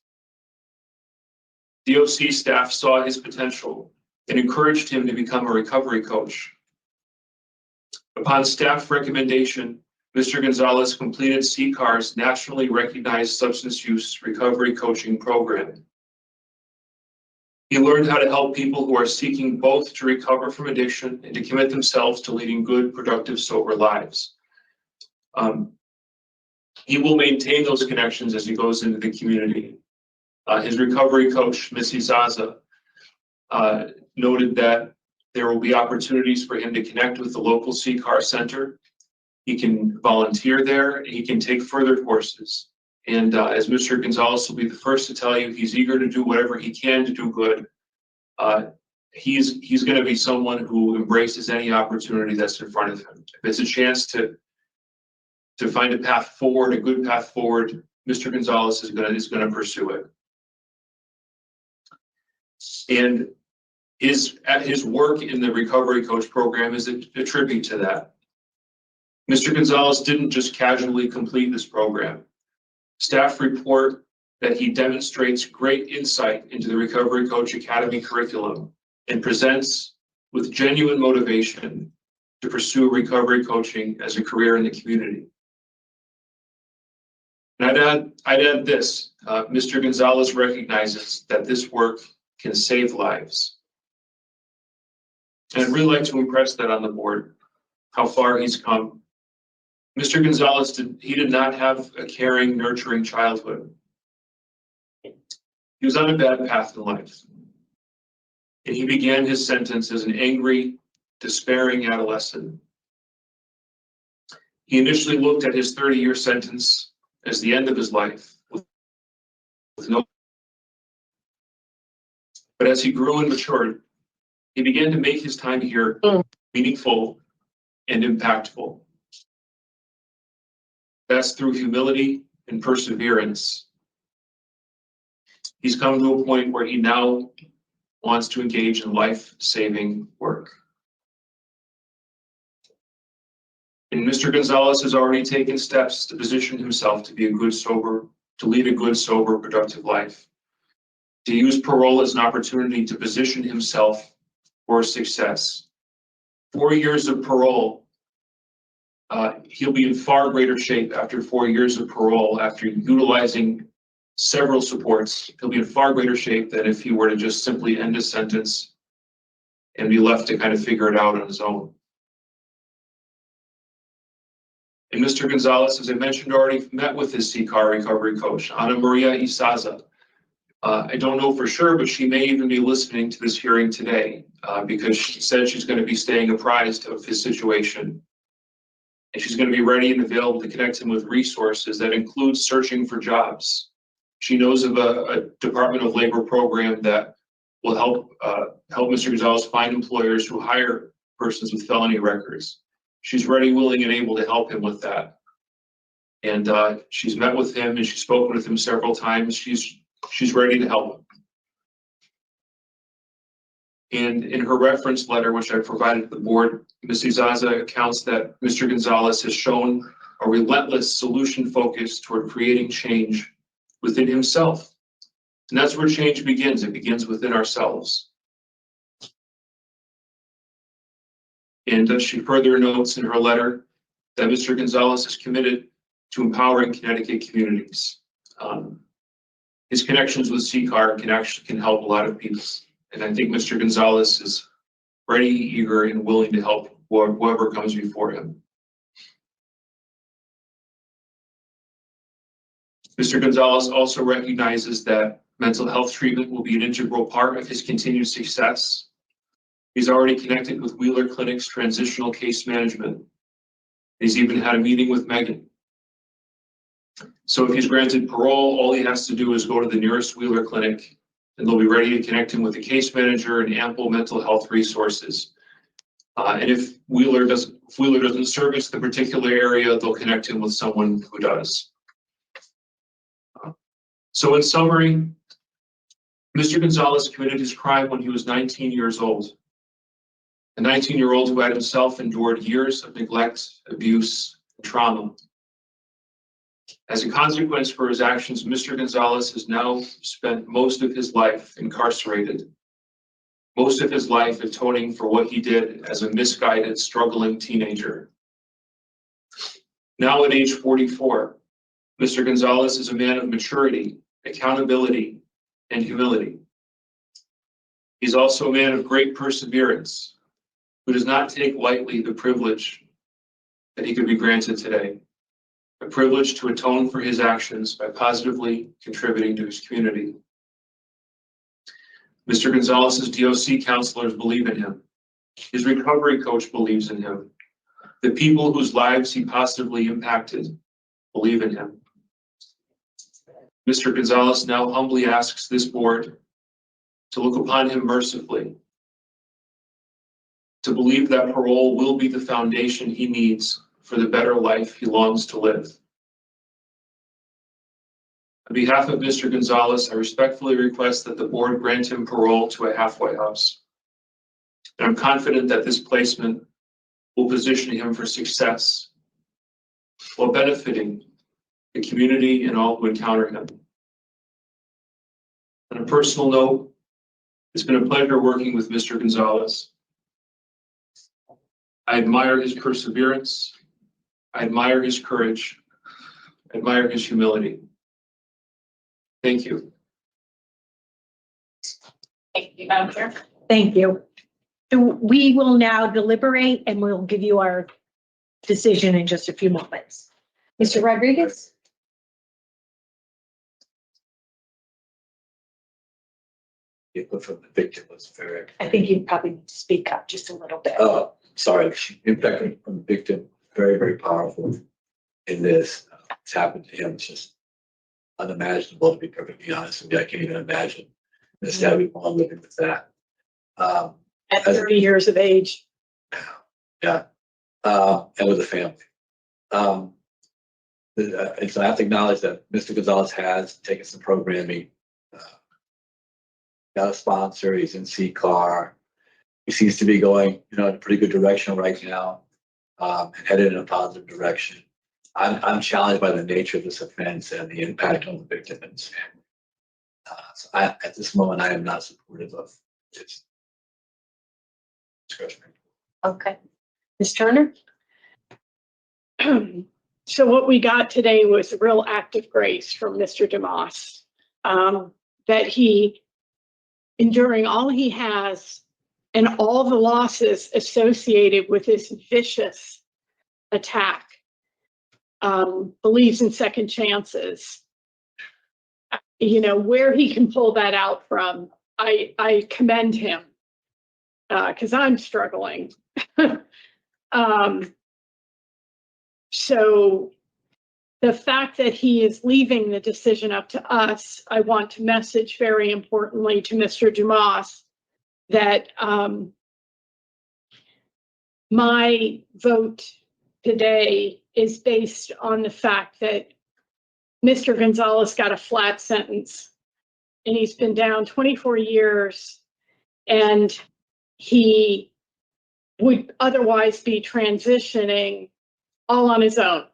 J: DOC staff saw his potential and encouraged him to become a recovery coach. Upon staff recommendation, Mr. Gonzalez completed CCAR's nationally recognized substance use recovery coaching program. He learned how to help people who are seeking both to recover from addiction and to commit themselves to leading good, productive, sober lives. He will maintain those connections as he goes into the community. His recovery coach, Missy Zaza, noted that there will be opportunities for him to connect with the local CCAR center. He can volunteer there, and he can take further courses. And as Mr. Gonzalez will be the first to tell you, he's eager to do whatever he can to do good. He's going to be someone who embraces any opportunity that's in front of him. If it's a chance to find a path forward, a good path forward, Mr. Gonzalez is going to pursue it. And his work in the recovery coach program is a tribute to that. Mr. Gonzalez didn't just casually complete this program. Staff report that he demonstrates great insight into the Recovery Coach Academy curriculum and presents with genuine motivation to pursue recovery coaching as a career in the community. And I'd add this, Mr. Gonzalez recognizes that this work can save lives. And I'd really like to impress that on the board, how far he's come. Mr. Gonzalez did not have a caring, nurturing childhood. He was on a bad path in life. And he began his sentence as an angry, despairing adolescent. He initially looked at his 30-year sentence as the end of his life, with no. But as he grew and matured, he began to make his time here meaningful and impactful. That's through humility and perseverance. He's come to a point where he now wants to engage in life-saving work. And Mr. Gonzalez has already taken steps to position himself to lead a good, sober, productive life. To use parole as an opportunity to position himself for success. 4 years of parole, he'll be in far greater shape after 4 years of parole, after utilizing several supports. He'll be in far greater shape than if he were to just simply end his sentence and be left to kind of figure it out on his own. And Mr. Gonzalez, as I mentioned, already met with his CCAR recovery coach, Ana Maria Isaza. I don't know for sure, but she may even be listening to this hearing today because she said she's going to be staying apprised of his situation. And she's going to be ready and available to connect him with resources that include searching for jobs. She knows of a Department of Labor program that will help Mr. Gonzalez find employers who hire persons with felony records. She's ready, willing, and able to help him with that. And she's met with him and she's spoken with him several times. She's ready to help him. And in her reference letter, which I provided to the board, Ms. Izaza accounts that Mr. Gonzalez has shown a relentless solution focus toward creating change within himself. And that's where change begins. It begins within ourselves. And she further notes in her letter that Mr. Gonzalez is committed to empowering Connecticut communities. His connections with CCAR can help a lot of people. And I think Mr. Gonzalez is ready, eager, and willing to help whoever comes before him. Mr. Gonzalez also recognizes that mental health treatment will be an integral part of his continued success. He's already connected with Wheeler Clinic's transitional case management. He's even had a meeting with Megan. So if he's granted parole, all he has to do is go to the nearest Wheeler Clinic and they'll be ready to connect him with a case manager and ample mental health resources. And if Wheeler doesn't service the particular area, they'll connect him with someone who does. So in summary, Mr. Gonzalez committed his crime when he was 19 years old. A 19-year-old who had himself endured years of neglect, abuse, and trauma. As a consequence for his actions, Mr. Gonzalez has now spent most of his life incarcerated, most of his life atoning for what he did as a misguided, struggling teenager. Now at age 44, Mr. Gonzalez is a man of maturity, accountability, and humility. He's also a man of great perseverance, who does not take lightly the privilege that he could be granted today. A privilege to atone for his actions by positively contributing to his community. Mr. Gonzalez's DOC counselors believe in him. His recovery coach believes in him. The people whose lives he positively impacted believe in him. Mr. Gonzalez now humbly asks this board to look upon him mercifully, to believe that parole will be the foundation he needs for the better life he longs to live. On behalf of Mr. Gonzalez, I respectfully request that the board grant him parole to a halfway house. And I'm confident that this placement will position him for success while benefiting the community and all who encounter him. On a personal note, it's been a pleasure working with Mr. Gonzalez. I admire his perseverance. I admire his courage. I admire his humility. Thank you.
C: Thank you, Madam Chair.
E: Thank you. So we will now deliberate and we'll give you our decision in just a few moments. Mr. Rodriguez?
F: The input from the victim was very.
E: I think you probably need to speak up just a little bit.
F: Oh, sorry, impact from the victim, very, very powerful in this. It's happened to him, it's just unimaginable, to be perfectly honest with you. I can't even imagine this having one living with that.
G: At 30 years of age.
F: Yeah, and with a family. And so I have to acknowledge that Mr. Gonzalez has taken some programming, got a sponsor, he's in CCAR. He seems to be going, in a pretty good direction right now, and headed in a positive direction. I'm challenged by the nature of this offense and the impact on the victim and his family. So at this moment, I am not supportive of this.
E: Okay. Ms. Turner?
G: So what we got today was a real act of grace from Mr. DeMoss, that he, enduring all he has and all the losses associated with this vicious attack, believes in second chances. Where he can pull that out from, I commend him, because I'm struggling. So the fact that he is leaving the decision up to us, I want to message very importantly to Mr. Dumas that my vote today is based on the fact that Mr. Gonzalez got a flat sentence and he's been down 24 years and he would otherwise be transitioning all on his own.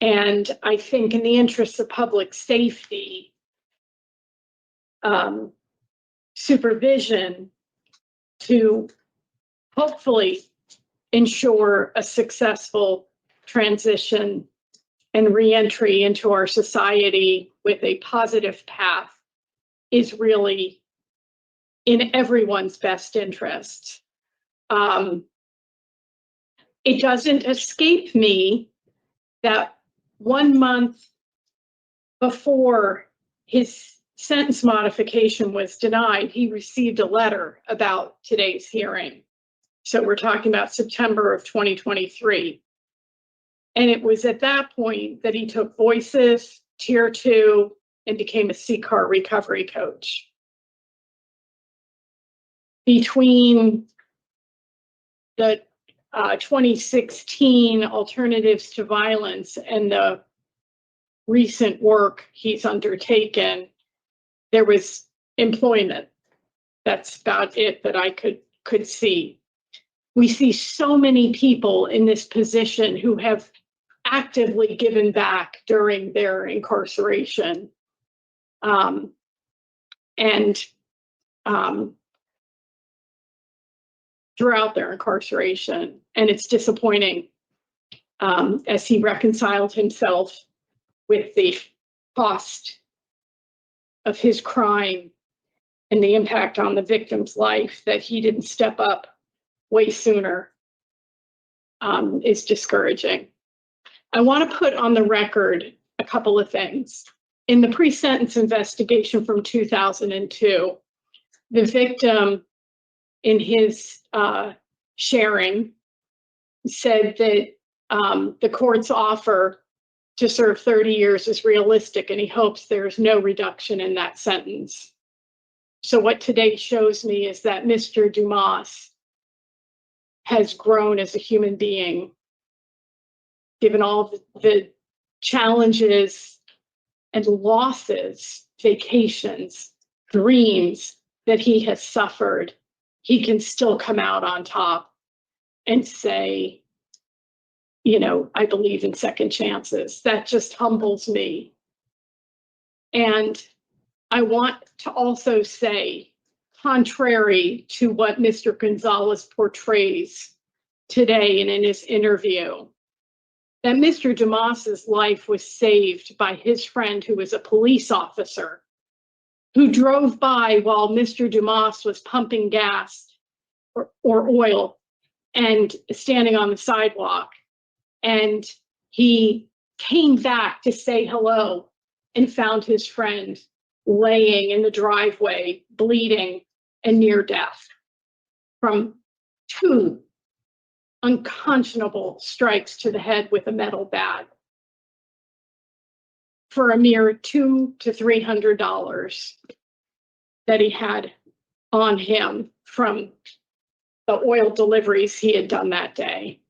G: And I think in the interests of public safety, supervision to hopefully ensure a successful transition and reentry into our society with a positive path is really in everyone's best interest. It doesn't escape me that 1 month before his sentence modification was denied, he received a letter about today's hearing. So we're talking about September of 2023. And it was at that point that he took Voices, Tier 2, and became a CCAR recovery coach. Between the 2016 Alternatives to Violence and the recent work he's undertaken, there was employment. That's about it that I could see. We see so many people in this position who have actively given back during their incarceration. Throughout their incarceration. And it's disappointing as he reconciled himself with the cost of his crime and the impact on the victim's life that he didn't step up way sooner is discouraging. I want to put on the record a couple of things. In the pre-sentence investigation from 2002, the victim in his sharing said that the court's offer to serve 30 years is realistic and he hopes there's no reduction in that sentence. So what today shows me is that Mr. Dumas has grown as a human being, given all the challenges and losses, vacations, dreams that he has suffered. He can still come out on top and say, I believe in second chances. That just humbles me. And I want to also say, contrary to what Mr. Gonzalez portrays today and in his interview, that Mr. Dumas's life was saved by his friend who was a police officer who drove by while Mr. Dumas was pumping gas or oil and standing on the sidewalk. And he came back to say hello and found his friend laying in the driveway, bleeding and near death from 2 unconscionable strikes to the head with a metal bat for a mere $200 to $300 that he had on him from the oil deliveries he had done that day.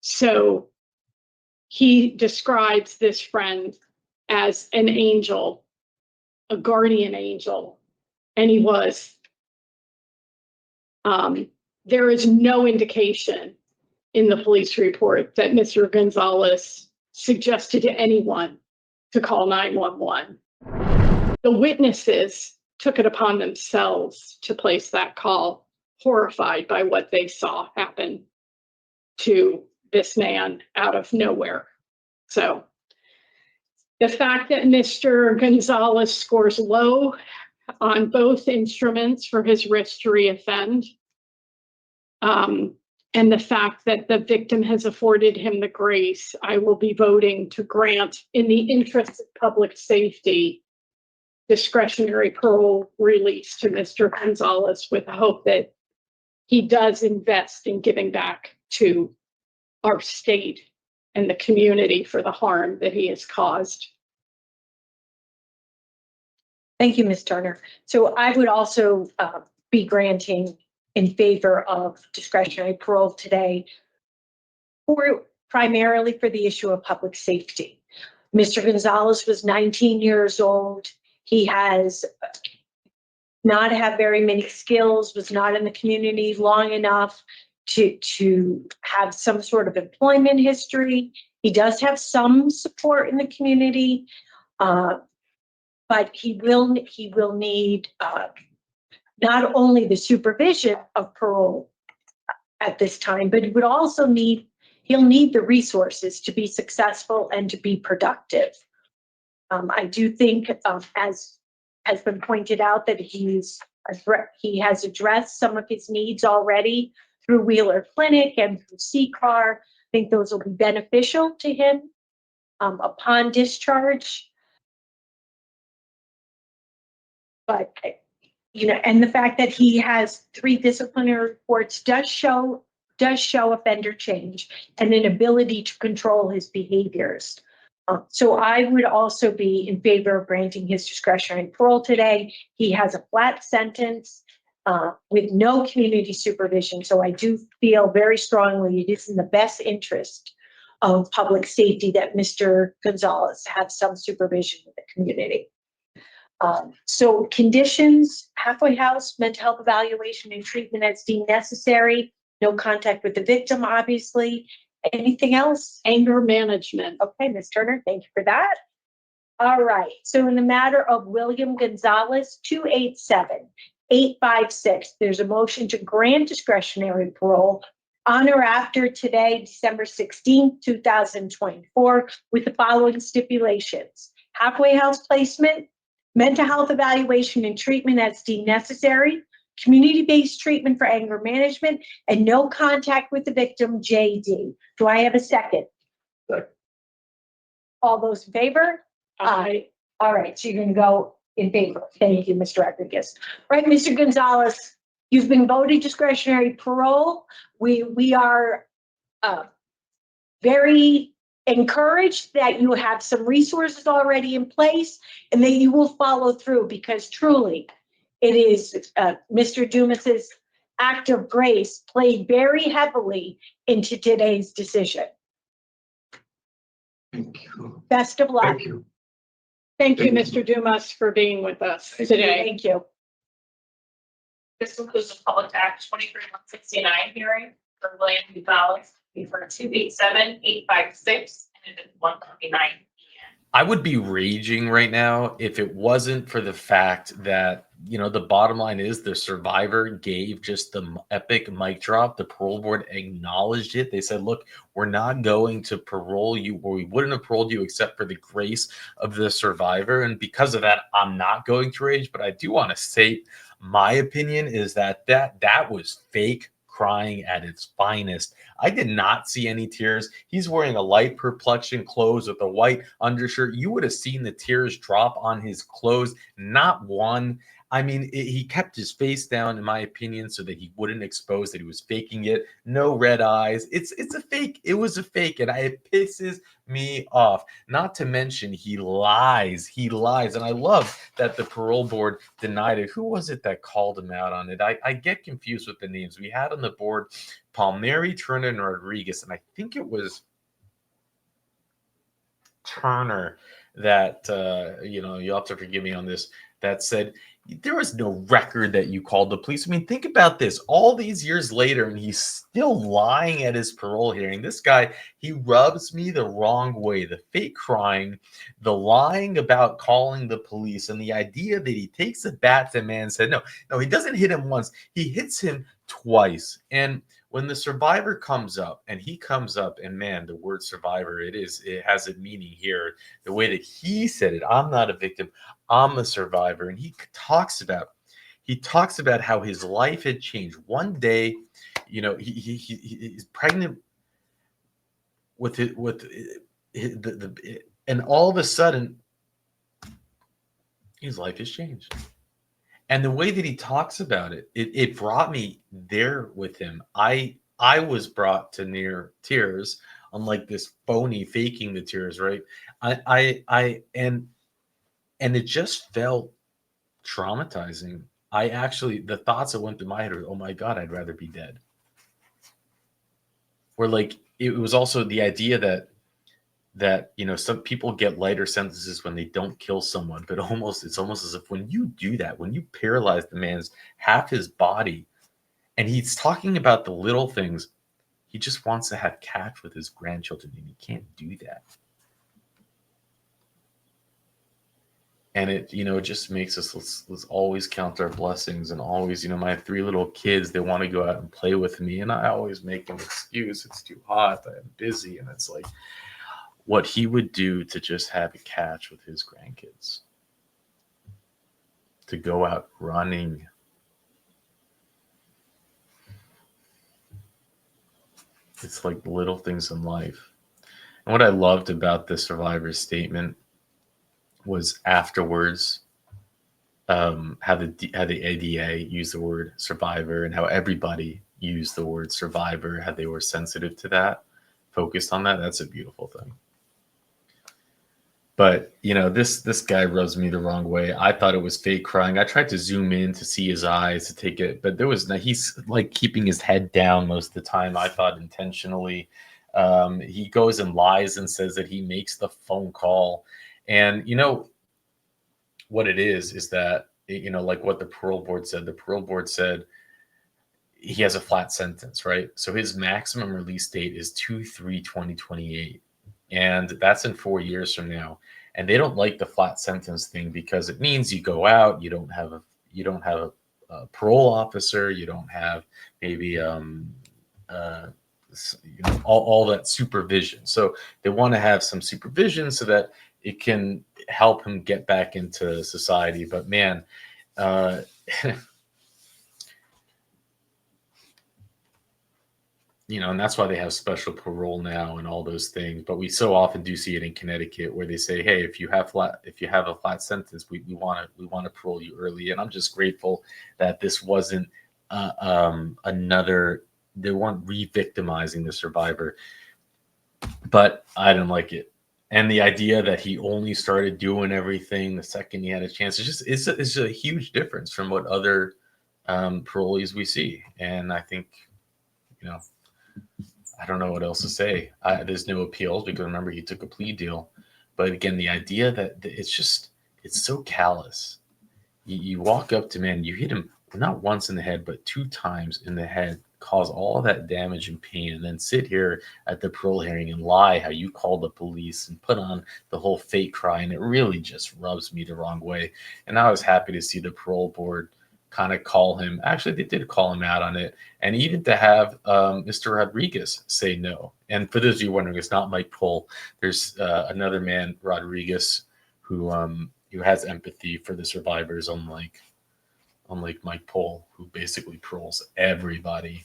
G: So he describes this friend as an angel, a guardian angel, and he was. There is no indication in the police report that Mr. Gonzalez suggested to anyone to call 911. The witnesses took it upon themselves to place that call, horrified by what they saw happen to this man out of nowhere. So the fact that Mr. Gonzalez scores low on both instruments for his risk to reoffend, and the fact that the victim has afforded him the grace, I will be voting to grant, in the interest of public safety, discretionary parole release to Mr. Gonzalez with the hope that he does invest in giving back to our state and the community for the harm that he has caused.
E: Thank you, Ms. Turner. So I would also be granting in favor of discretionary parole today, primarily for the issue of public safety. Mr. Gonzalez was 19 years old. He has not had very many skills, was not in the community long enough to have some sort of employment history. He does have some support in the community, but he will need not only the supervision of parole at this time, but he'll need the resources to be successful and to be productive. I do think, as has been pointed out, that he has addressed some of his needs already through Wheeler Clinic and through CCAR. I think those will be beneficial to him upon discharge. But and the fact that he has 3 disciplinary reports does show offender change and an ability to control his behaviors. So I would also be in favor of granting his discretionary parole today. He has a flat sentence with no community supervision. So I do feel very strongly it is in the best interest of public safety that Mr. Gonzalez have some supervision with the community. So conditions, halfway house, mental health evaluation and treatment as deemed necessary, no contact with the victim, obviously. Anything else?
G: Anger management.
E: Okay, Ms. Turner, thank you for that. All right, so in the matter of William Gonzalez, 287-856, there's a motion to grant discretionary parole on or after today, December 16, 2024, with the following stipulations: halfway house placement, mental health evaluation and treatment as deemed necessary, community-based treatment for anger management, and no contact with the victim, JD. Do I have a second?
F: Second.
E: All those in favor? Aye. All right, so you're going to go in favor. Thank you, Mr. Rodriguez. All right, Mr. Gonzalez, you've been voted discretionary parole. We are very encouraged that you have some resources already in place and that you will follow through, because truly it is Mr. Dumas's act of grace played very heavily into today's decision.
D: Thank you.
E: Best of luck.
D: Thank you.
G: Thank you,
D: Thank
G: Mr. Dumas, for being with us
D: Thank you.
G: today.
E: Thank you.
C: This includes the Public Act 23-169 hearing for William Gonzalez for 287-856 and it is 1:29 p.m.
B: I would be raging right now if it wasn't for the fact that, you know, the bottom line is the survivor gave just the epic mic drop. The parole board acknowledged it. They said, look, we're not going to parole you, or we wouldn't have paroled you except for the grace of the survivor. And because of that, I'm not going to rage, but I do want to say my opinion is that that was fake crying at its finest. I did not see any tears. He's wearing a light perplexion clothes with a white undershirt. You would have seen the tears drop on his clothes. Not one. I mean, he kept his face down, in my opinion, so that he wouldn't expose that he was faking it. No red eyes. It's a fake. It was a fake, and it pisses me off. Not to mention, he lies. He lies, and I love that the parole board denied it. Who was it that called him out on it? I get confused with the names. We had on the board Palmieri, Turner, and Rodriguez, and I think it was Turner that, you know, you'll have to forgive me on this, that said, there was no record that you called the police. I mean, think about this. All these years later, and he's still lying at his parole hearing. This guy, he rubs me the wrong way. The fake crying, the lying about calling the police, and the idea that he takes a bat to man said, no, he doesn't hit him once. He hits him twice. And when the survivor comes up, and he comes up, and man, the word survivor, it has a meaning here. The way that he said it, I'm not a victim, I'm a survivor. And he talks about how his life had changed. One day, you know, he's pregnant with and all of a sudden, his life has changed. And the way that he talks about it, it brought me there with him. I was brought to near tears, unlike this phony faking the tears, right? And it just felt traumatizing. The thoughts that went through my head were, oh my God, I'd rather be dead. Or like, it was also the idea that you know, some people get lighter sentences when they don't kill someone, but it's almost as if when you do that, when you paralyze the man's half his body, and he's talking about the little things, he just wants to have catch with his grandchildren, and he can't do that. And it, you know, it just makes us, let's always count our blessings, and always, you know, my 3 little kids, they want to go out and play with me, and I always make an excuse. It's too hot, I'm busy. And it's like, what he would do to just have a catch with his grandkids, to go out running. It's like little things in life. And what I loved about the survivor's statement was afterwards, how the ADA used the word survivor, and how everybody used the word survivor, how they were sensitive to that, focused on that. That's a beautiful thing. But, you know, this guy rubs me the wrong way. I thought it was fake crying. I tried to zoom in to see his eyes, to take it, but he's like keeping his head down most of the time, I thought intentionally. He goes and lies and says that he makes the phone call. And, you know, what it is that, you know, like what the parole board said he has a flat sentence, right? So his maximum release date is 2/3/2028. And that's in 4 years from now. And they don't like the flat sentence thing, because it means you go out, you don't have a parole officer, you don't have maybe you know, all that supervision. So they want to have some supervision so that it can help him get back into society. But man, you know, and that's why they have special parole now and all those things. But we so often do see it in Connecticut, where they say, "Hey, if you have a flat sentence, we want to parole you early." And I'm just grateful that this wasn't another. They weren't re-victimizing the survivor. But I didn't like it, and the idea that he only started doing everything the second he had a chance, it's a huge difference from what other parolees we see. And I think, you know, I don't know what else to say. There's no appeals, because remember, he took a plea deal. But again, the idea that it's so callous. You walk up to man, you hit him not once in the head, but 2 times in the head, cause all that damage and pain, and then sit here at the parole hearing and lie how you called the police and put on the whole fake cry, and it really just rubs me the wrong way. And I was happy to see the parole board kind of call him. Actually, they did call him out on it, and even to have Mr. Rodriguez say no. And for those of you wondering, it's not Mike Pohl. There's another man, Rodriguez, who has empathy for the survivors, unlike Mike Pohl, who basically paroles everybody.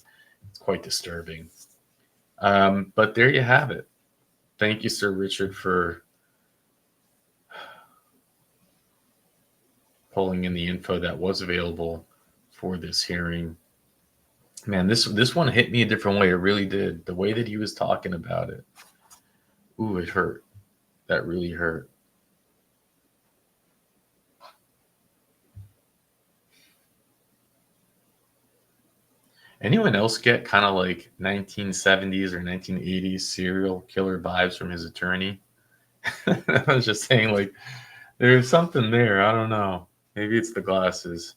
B: It's quite disturbing. But there you have it. Thank you, Sir Richard, for pulling in the info that was available for this hearing. Man, this one hit me a different way. It really did. The way that he was talking about it. Ooh, it hurt. That really hurt. Anyone else get kind of like 1970s or 1980s serial killer vibes from his attorney? I was just saying, like, there's something there. I don't know. Maybe it's the glasses.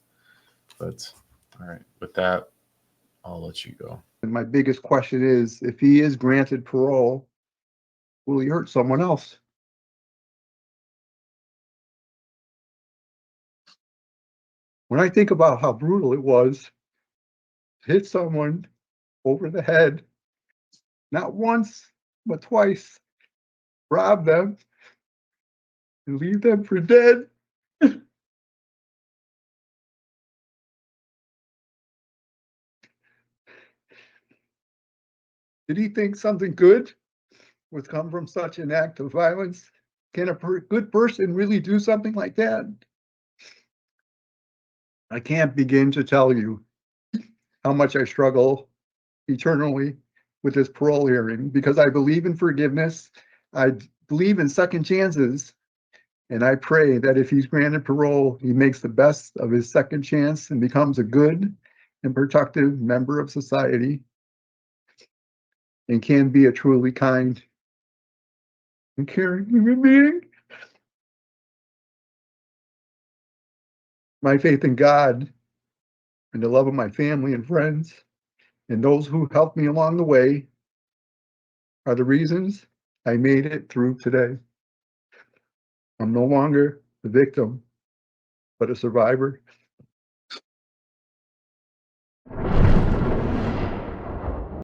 B: But all right, with that, I'll let you go.
A: And my biggest question is, if he is granted parole, will he hurt someone else? When I think about how brutal it was to hit someone over the head, not once, but twice, rob them, and leave them for dead. Did he think something good would come from such an act of violence? Can a good person really do something like that? I can't begin to tell you how much I struggle eternally with this parole hearing, because I believe in forgiveness. I believe in second chances. And I pray that if he's granted parole, he makes the best of his second chance and becomes a good and productive member of society, and can be a truly kind and caring human being. My faith in God and the love of my family and friends and those who helped me along the way are the reasons I made it through today. I'm no longer the victim, but a survivor.